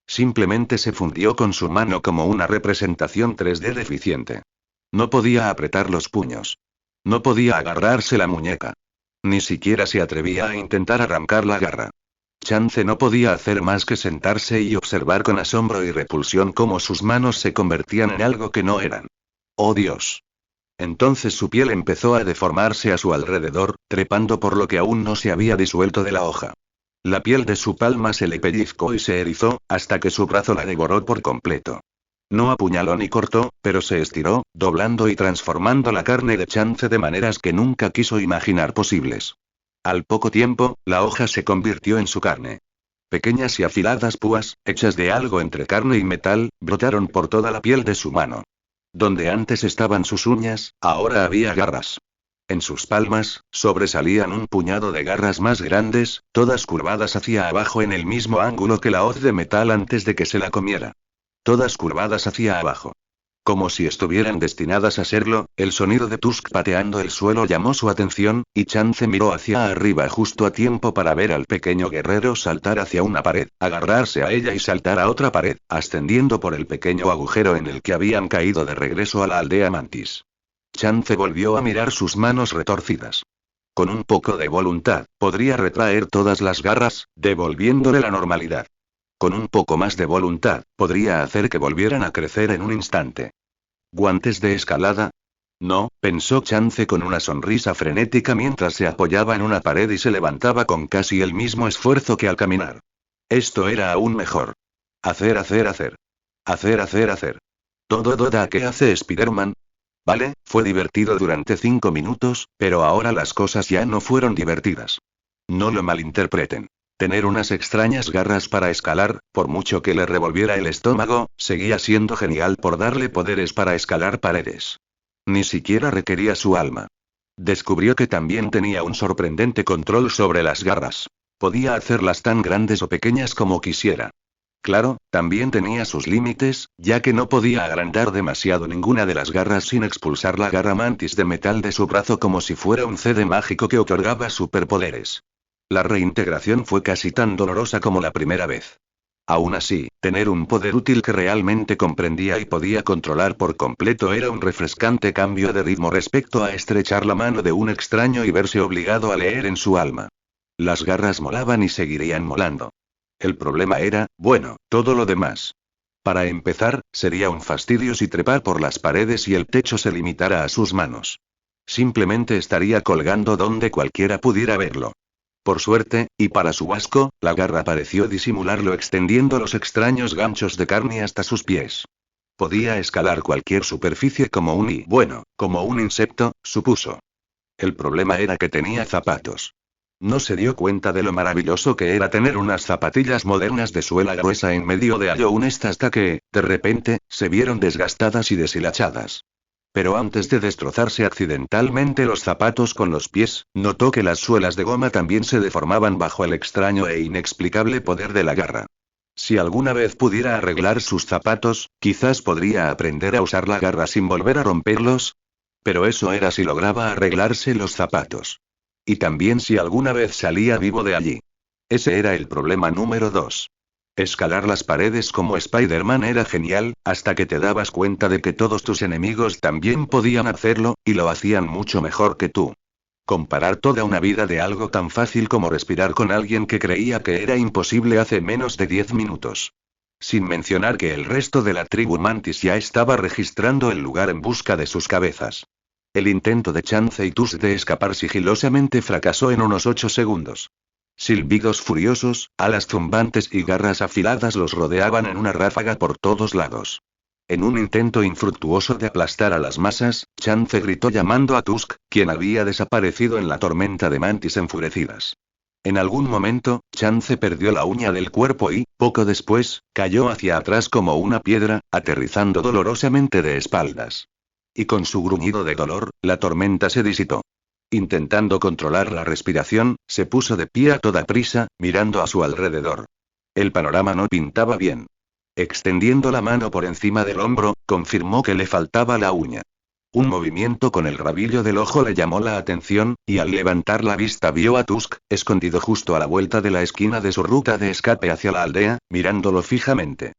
A: Simplemente se fundió con su mano como una representación 3D deficiente. No podía apretar los puños. No podía agarrarse la muñeca. Ni siquiera se atrevía a intentar arrancar la garra. Chance no podía hacer más que sentarse y observar con asombro y repulsión cómo sus manos se convertían en algo que no eran. ¡Oh Dios! Entonces su piel empezó a deformarse a su alrededor, trepando por lo que aún no se había disuelto de la hoja. La piel de su palma se le pellizcó y se erizó, hasta que su brazo la devoró por completo. No apuñaló ni cortó, pero se estiró, doblando y transformando la carne de Chance de maneras que nunca quiso imaginar posibles. Al poco tiempo, la hoja se convirtió en su carne. Pequeñas y afiladas púas, hechas de algo entre carne y metal, brotaron por toda la piel de su mano. Donde antes estaban sus uñas, ahora había garras. En sus palmas, sobresalían un puñado de garras más grandes, todas curvadas hacia abajo en el mismo ángulo que la hoz de metal antes de que se la comiera. Todas curvadas hacia abajo. Como si estuvieran destinadas a serlo, el sonido de Tusk pateando el suelo llamó su atención, y Chance miró hacia arriba justo a tiempo para ver al pequeño guerrero saltar hacia una pared, agarrarse a ella y saltar a otra pared, ascendiendo por el pequeño agujero en el que habían caído de regreso a la aldea Mantis. Chance volvió a mirar sus manos retorcidas. Con un poco de voluntad, podría retraer todas las garras, devolviéndole la normalidad. Con un poco más de voluntad, podría hacer que volvieran a crecer en un instante. ¿Guantes de escalada? No, pensó Chance con una sonrisa frenética mientras se apoyaba en una pared y se levantaba con casi el mismo esfuerzo que al caminar. Esto era aún mejor. Hacer. Todo, ¿qué hace Spider-Man? Vale, fue divertido durante 5 minutos, pero ahora las cosas ya no fueron divertidas. No lo malinterpreten. Tener unas extrañas garras para escalar, por mucho que le revolviera el estómago, seguía siendo genial por darle poderes para escalar paredes. Ni siquiera requería su alma. Descubrió que también tenía un sorprendente control sobre las garras. Podía hacerlas tan grandes o pequeñas como quisiera. Claro, también tenía sus límites, ya que no podía agrandar demasiado ninguna de las garras sin expulsar la garra mantis de metal de su brazo como si fuera un CD mágico que otorgaba superpoderes. La reintegración fue casi tan dolorosa como la primera vez. Aún así, tener un poder útil que realmente comprendía y podía controlar por completo era un refrescante cambio de ritmo respecto a estrechar la mano de un extraño y verse obligado a leer en su alma. Las garras molaban y seguirían molando. El problema era, bueno, todo lo demás. Para empezar, sería un fastidio si trepar por las paredes y el techo se limitara a sus manos. Simplemente estaría colgando donde cualquiera pudiera verlo. Por suerte, y para su asco, la garra pareció disimularlo extendiendo los extraños ganchos de carne hasta sus pies. Podía escalar cualquier superficie como como un insecto, supuso. El problema era que tenía zapatos. No se dio cuenta de lo maravilloso que era tener unas zapatillas modernas de suela gruesa en medio de Halloween hasta que, de repente, se vieron desgastadas y deshilachadas. Pero antes de destrozarse accidentalmente los zapatos con los pies, notó que las suelas de goma también se deformaban bajo el extraño e inexplicable poder de la garra. Si alguna vez pudiera arreglar sus zapatos, quizás podría aprender a usar la garra sin volver a romperlos. Pero eso era si lograba arreglarse los zapatos. Y también si alguna vez salía vivo de allí. Ese era el problema número 2. Escalar las paredes como Spider-Man era genial, hasta que te dabas cuenta de que todos tus enemigos también podían hacerlo, y lo hacían mucho mejor que tú. Comparar toda una vida de algo tan fácil como respirar con alguien que creía que era imposible hace menos de 10 minutos. Sin mencionar que el resto de la tribu Mantis ya estaba registrando el lugar en busca de sus cabezas. El intento de Chance y Tusk de escapar sigilosamente fracasó en unos 8 segundos. Silbidos furiosos, alas zumbantes y garras afiladas los rodeaban en una ráfaga por todos lados. En un intento infructuoso de aplastar a las masas, Chance gritó llamando a Tusk, quien había desaparecido en la tormenta de mantis enfurecidas. En algún momento, Chance perdió la uña del cuerpo y, poco después, cayó hacia atrás como una piedra, aterrizando dolorosamente de espaldas. Y con su gruñido de dolor, la tormenta se disipó. Intentando controlar la respiración, se puso de pie a toda prisa, mirando a su alrededor. El panorama no pintaba bien. Extendiendo la mano por encima del hombro, confirmó que le faltaba la uña. Un movimiento con el rabillo del ojo le llamó la atención, y al levantar la vista vio a Tusk, escondido justo a la vuelta de la esquina de su ruta de escape hacia la aldea, mirándolo fijamente.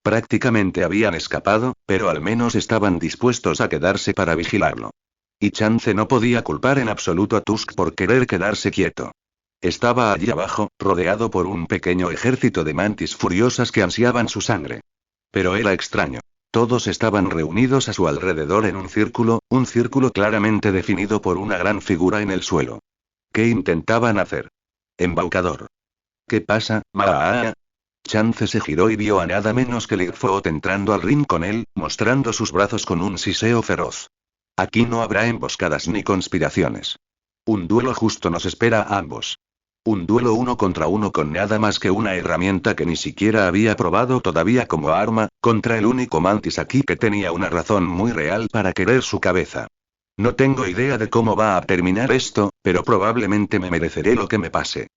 A: Prácticamente habían escapado, pero al menos estaban dispuestos a quedarse para vigilarlo. Y Chance no podía culpar en absoluto a Tusk por querer quedarse quieto. Estaba allí abajo, rodeado por un pequeño ejército de mantis furiosas que ansiaban su sangre. Pero era extraño. Todos estaban reunidos a su alrededor en un círculo claramente definido por una gran figura en el suelo. ¿Qué intentaban hacer? Embaucador. ¿Qué pasa, Maa? Chance se giró y vio a nada menos que Lightfoot entrando al ring con él, mostrando sus brazos con un siseo feroz. Aquí no habrá emboscadas ni conspiraciones. Un duelo justo nos espera a ambos. Un duelo 1 contra 1 con nada más que una herramienta que ni siquiera había probado todavía como arma, contra el único mantis aquí que tenía una razón muy real para querer su cabeza. No tengo idea de cómo va a terminar esto, pero probablemente me mereceré lo que me pase.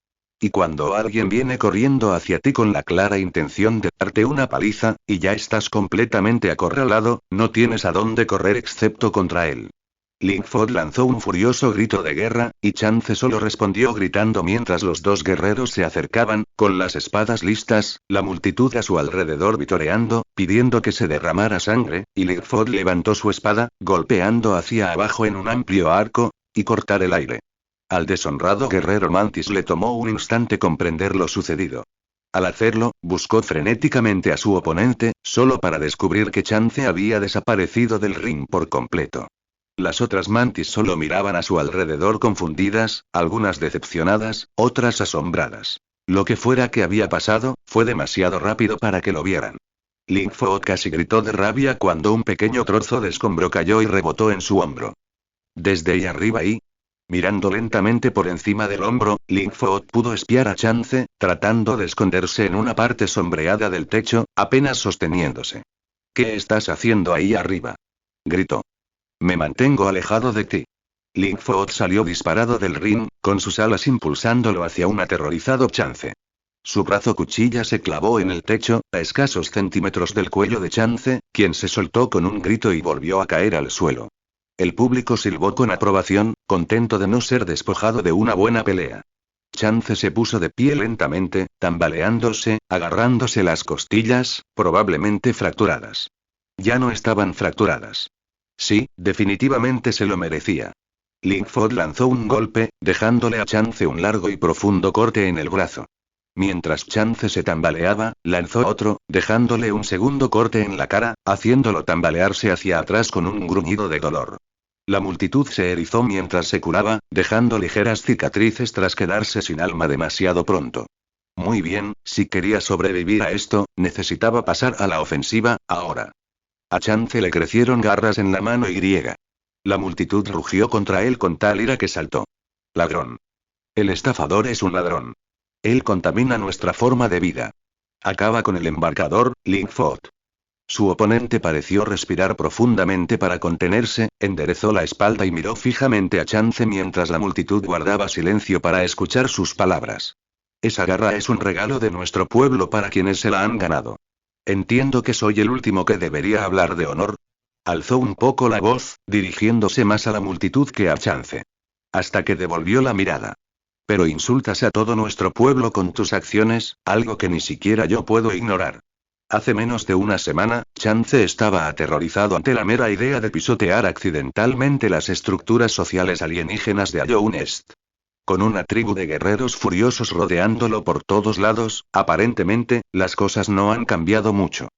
A: Y cuando alguien viene corriendo hacia ti con la clara intención de darte una paliza, y ya estás completamente acorralado, no tienes a dónde correr excepto contra él. Lightfoot lanzó un furioso grito de guerra, y Chance solo respondió gritando mientras los dos guerreros se acercaban, con las espadas listas, la multitud a su alrededor vitoreando, pidiendo que se derramara sangre, y Lightfoot levantó su espada, golpeando hacia abajo en un amplio arco, y cortar el aire. Al deshonrado guerrero mantis le tomó un instante comprender lo sucedido. Al hacerlo, buscó frenéticamente a su oponente, solo para descubrir que Chance había desaparecido del ring por completo. Las otras mantis solo miraban a su alrededor confundidas, algunas decepcionadas, otras asombradas. Lo que fuera que había pasado, fue demasiado rápido para que lo vieran. Lightfoot casi gritó de rabia cuando un pequeño trozo de escombro cayó y rebotó en su hombro. Desde ahí arriba mirando lentamente por encima del hombro, Lightfoot pudo espiar a Chance, tratando de esconderse en una parte sombreada del techo, apenas sosteniéndose. ¿Qué estás haciendo ahí arriba? Gritó. Me mantengo alejado de ti. Linkfoot salió disparado del ring, con sus alas impulsándolo hacia un aterrorizado Chance. Su brazo cuchilla se clavó en el techo, a escasos centímetros del cuello de Chance, quien se soltó con un grito y volvió a caer al suelo. El público silbó con aprobación, contento de no ser despojado de una buena pelea. Chance se puso de pie lentamente, tambaleándose, agarrándose las costillas, probablemente fracturadas. Ya no estaban fracturadas. Sí, definitivamente se lo merecía. Linkfoot lanzó un golpe, dejándole a Chance un largo y profundo corte en el brazo. Mientras Chance se tambaleaba, lanzó otro, dejándole un segundo corte en la cara, haciéndolo tambalearse hacia atrás con un gruñido de dolor. La multitud se erizó mientras se curaba, dejando ligeras cicatrices tras quedarse sin alma demasiado pronto. Muy bien, si quería sobrevivir a esto, necesitaba pasar a la ofensiva, ahora. A Chance le crecieron garras en la mano y. La multitud rugió contra él con tal ira que saltó. Ladrón. El estafador es un ladrón. Él contamina nuestra forma de vida. Acaba con el embarcador, Linkfoot. Su oponente pareció respirar profundamente para contenerse, enderezó la espalda y miró fijamente a Chance mientras la multitud guardaba silencio para escuchar sus palabras. Esa garra es un regalo de nuestro pueblo para quienes se la han ganado. Entiendo que soy el último que debería hablar de honor. Alzó un poco la voz, dirigiéndose más a la multitud que a Chance. Hasta que devolvió la mirada. Pero insultas a todo nuestro pueblo con tus acciones, algo que ni siquiera yo puedo ignorar. Hace menos de una semana, Chance estaba aterrorizado ante la mera idea de pisotear accidentalmente las estructuras sociales alienígenas de Ioun Est. Con una tribu de guerreros furiosos rodeándolo por todos lados, aparentemente, las cosas no han cambiado mucho.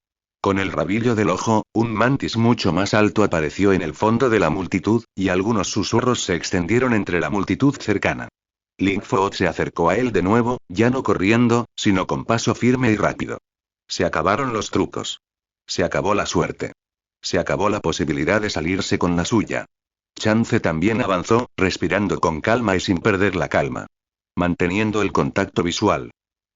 A: Con el rabillo del ojo, un mantis mucho más alto apareció en el fondo de la multitud, y algunos susurros se extendieron entre la multitud cercana. Linkfoot se acercó a él de nuevo, ya no corriendo, sino con paso firme y rápido. Se acabaron los trucos. Se acabó la suerte. Se acabó la posibilidad de salirse con la suya. Chance también avanzó, respirando con calma y sin perder la calma. Manteniendo el contacto visual.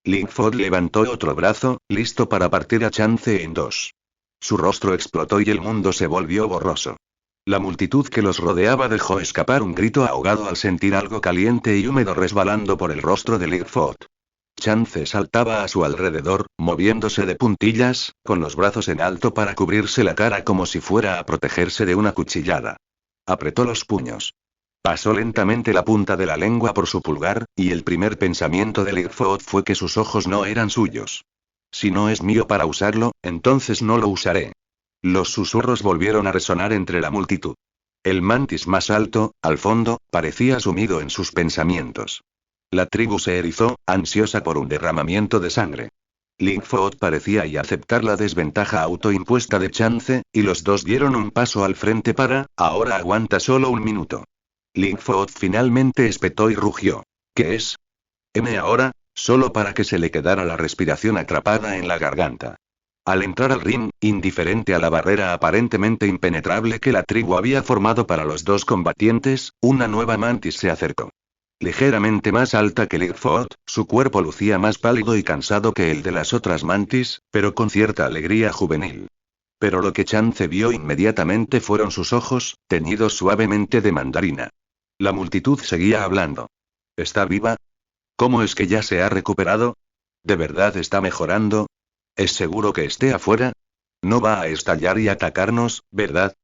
A: Linkfoot levantó otro brazo, listo para partir a Chance en dos. Su rostro explotó y el mundo se volvió borroso. La multitud que los rodeaba dejó escapar un grito ahogado al sentir algo caliente y húmedo resbalando por el rostro de Linkfoot. Chance saltaba a su alrededor, moviéndose de puntillas, con los brazos en alto para cubrirse la cara como si fuera a protegerse de una cuchillada. Apretó los puños. Pasó lentamente la punta de la lengua por su pulgar, y el primer pensamiento de Linkfoot fue que sus ojos no eran suyos. Si no es mío para usarlo, entonces no lo usaré. Los susurros volvieron a resonar entre la multitud. El mantis más alto, al fondo, parecía sumido en sus pensamientos. La tribu se erizó, ansiosa por un derramamiento de sangre. Linkfoot parecía y aceptar la desventaja autoimpuesta de Chance, y los dos dieron un paso al frente para, ahora aguanta solo un minuto. Linkfoot finalmente espetó y rugió. ¿Qué es? Ahora, solo para que se le quedara la respiración atrapada en la garganta. Al entrar al ring, indiferente a la barrera aparentemente impenetrable que la tribu había formado para los dos combatientes, una nueva mantis se acercó. Ligeramente más alta que Linkfoot, su cuerpo lucía más pálido y cansado que el de las otras mantis, pero con cierta alegría juvenil. Pero lo que Chance vio inmediatamente fueron sus ojos, teñidos suavemente de mandarina. La multitud seguía hablando. ¿Está viva? ¿Cómo es que ya se ha recuperado? ¿De verdad está mejorando? ¿Es seguro que esté afuera? No va a estallar y atacarnos, ¿verdad?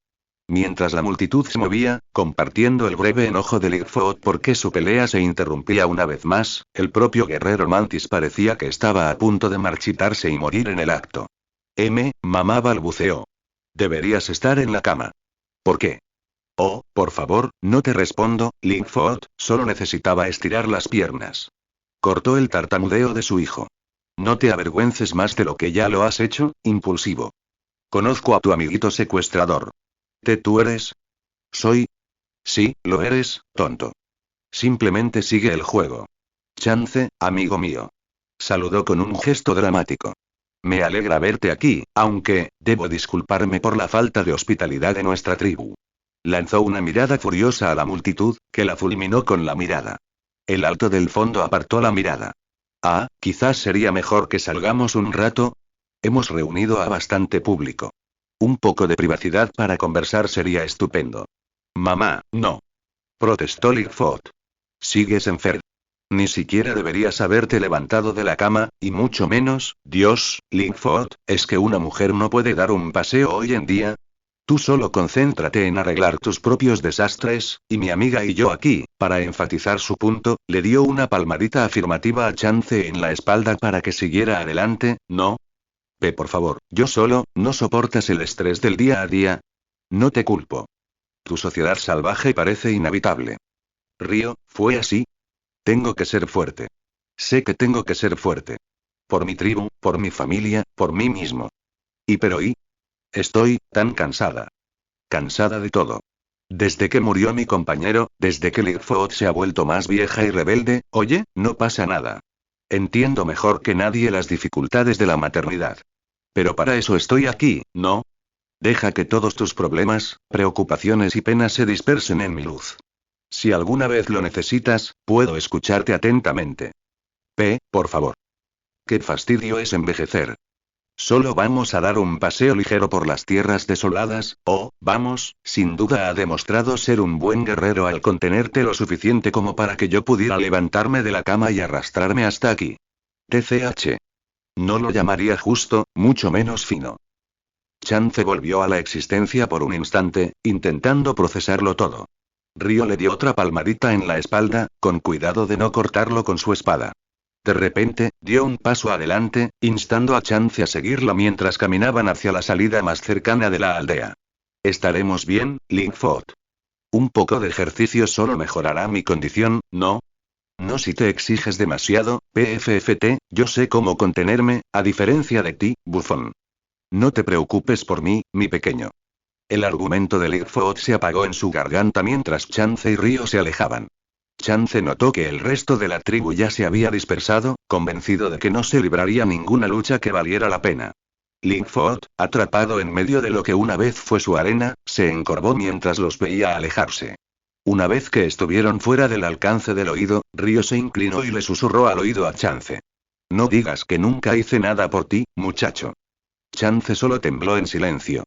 A: Mientras la multitud se movía, compartiendo el breve enojo de Linkfoot porque su pelea se interrumpía una vez más, el propio guerrero mantis parecía que estaba a punto de marchitarse y morir en el acto. Mamá balbuceó. Deberías estar en la cama. ¿Por qué? Oh, por favor, no te respondo, Linkfoot, solo necesitaba estirar las piernas. Cortó el tartamudeo de su hijo. No te avergüences más de lo que ya lo has hecho, impulsivo. Conozco a tu amiguito secuestrador. ¿Tú eres? ¿Soy? Sí, lo eres, tonto. Simplemente sigue el juego. Chance, amigo mío. Saludó con un gesto dramático. Me alegra verte aquí, aunque, debo disculparme por la falta de hospitalidad de nuestra tribu. Lanzó una mirada furiosa a la multitud, que la fulminó con la mirada. El alto del fondo apartó la mirada. Quizás sería mejor que salgamos un rato. Hemos reunido a bastante público. Un poco de privacidad para conversar sería estupendo. Mamá, no. protestó Lightfoot. Sigues enfermo. Ni siquiera deberías haberte levantado de la cama, y mucho menos, Dios, Lightfoot, ¿es que una mujer no puede dar un paseo hoy en día? Tú solo concéntrate en arreglar tus propios desastres, y mi amiga y yo aquí, para enfatizar su punto, le dio una palmadita afirmativa a Chance en la espalda para que siguiera adelante. ¿No? Ve por favor, yo solo, ¿no soportas el estrés del día a día? No te culpo. Tu sociedad salvaje parece inhabitable. Río, ¿fue así? Tengo que ser fuerte. Sé que tengo que ser fuerte. Por mi tribu, por mi familia, por mí mismo. ¿Y? Estoy tan cansada. Cansada de todo. Desde que murió mi compañero, desde que Lightfoot se ha vuelto más vieja y rebelde, oye, no pasa nada. Entiendo mejor que nadie las dificultades de la maternidad. Pero para eso estoy aquí, ¿no? Deja que todos tus problemas, preocupaciones y penas se dispersen en mi luz. Si alguna vez lo necesitas, puedo escucharte atentamente. Por favor. Qué fastidio es envejecer. Solo vamos a dar un paseo ligero por las tierras desoladas, vamos, sin duda ha demostrado ser un buen guerrero al contenerte lo suficiente como para que yo pudiera levantarme de la cama y arrastrarme hasta aquí. TCH. No lo llamaría justo, mucho menos fino. Chance volvió a la existencia por un instante, intentando procesarlo todo. Río le dio otra palmadita en la espalda, con cuidado de no cortarlo con su espada. De repente, dio un paso adelante, instando a Chance a seguirla mientras caminaban hacia la salida más cercana de la aldea. Estaremos bien, Lightfoot. Un poco de ejercicio solo mejorará mi condición, ¿no? No si te exiges demasiado, PFFT, yo sé cómo contenerme, a diferencia de ti, bufón. No te preocupes por mí, mi pequeño. El argumento de Lightfoot se apagó en su garganta mientras Chance y Río se alejaban. Chance notó que el resto de la tribu ya se había dispersado, convencido de que no se libraría ninguna lucha que valiera la pena. Lightfoot, atrapado en medio de lo que una vez fue su arena, se encorvó mientras los veía alejarse. Una vez que estuvieron fuera del alcance del oído, Río se inclinó y le susurró al oído a Chance. No digas que nunca hice nada por ti, muchacho. Chance solo tembló en silencio.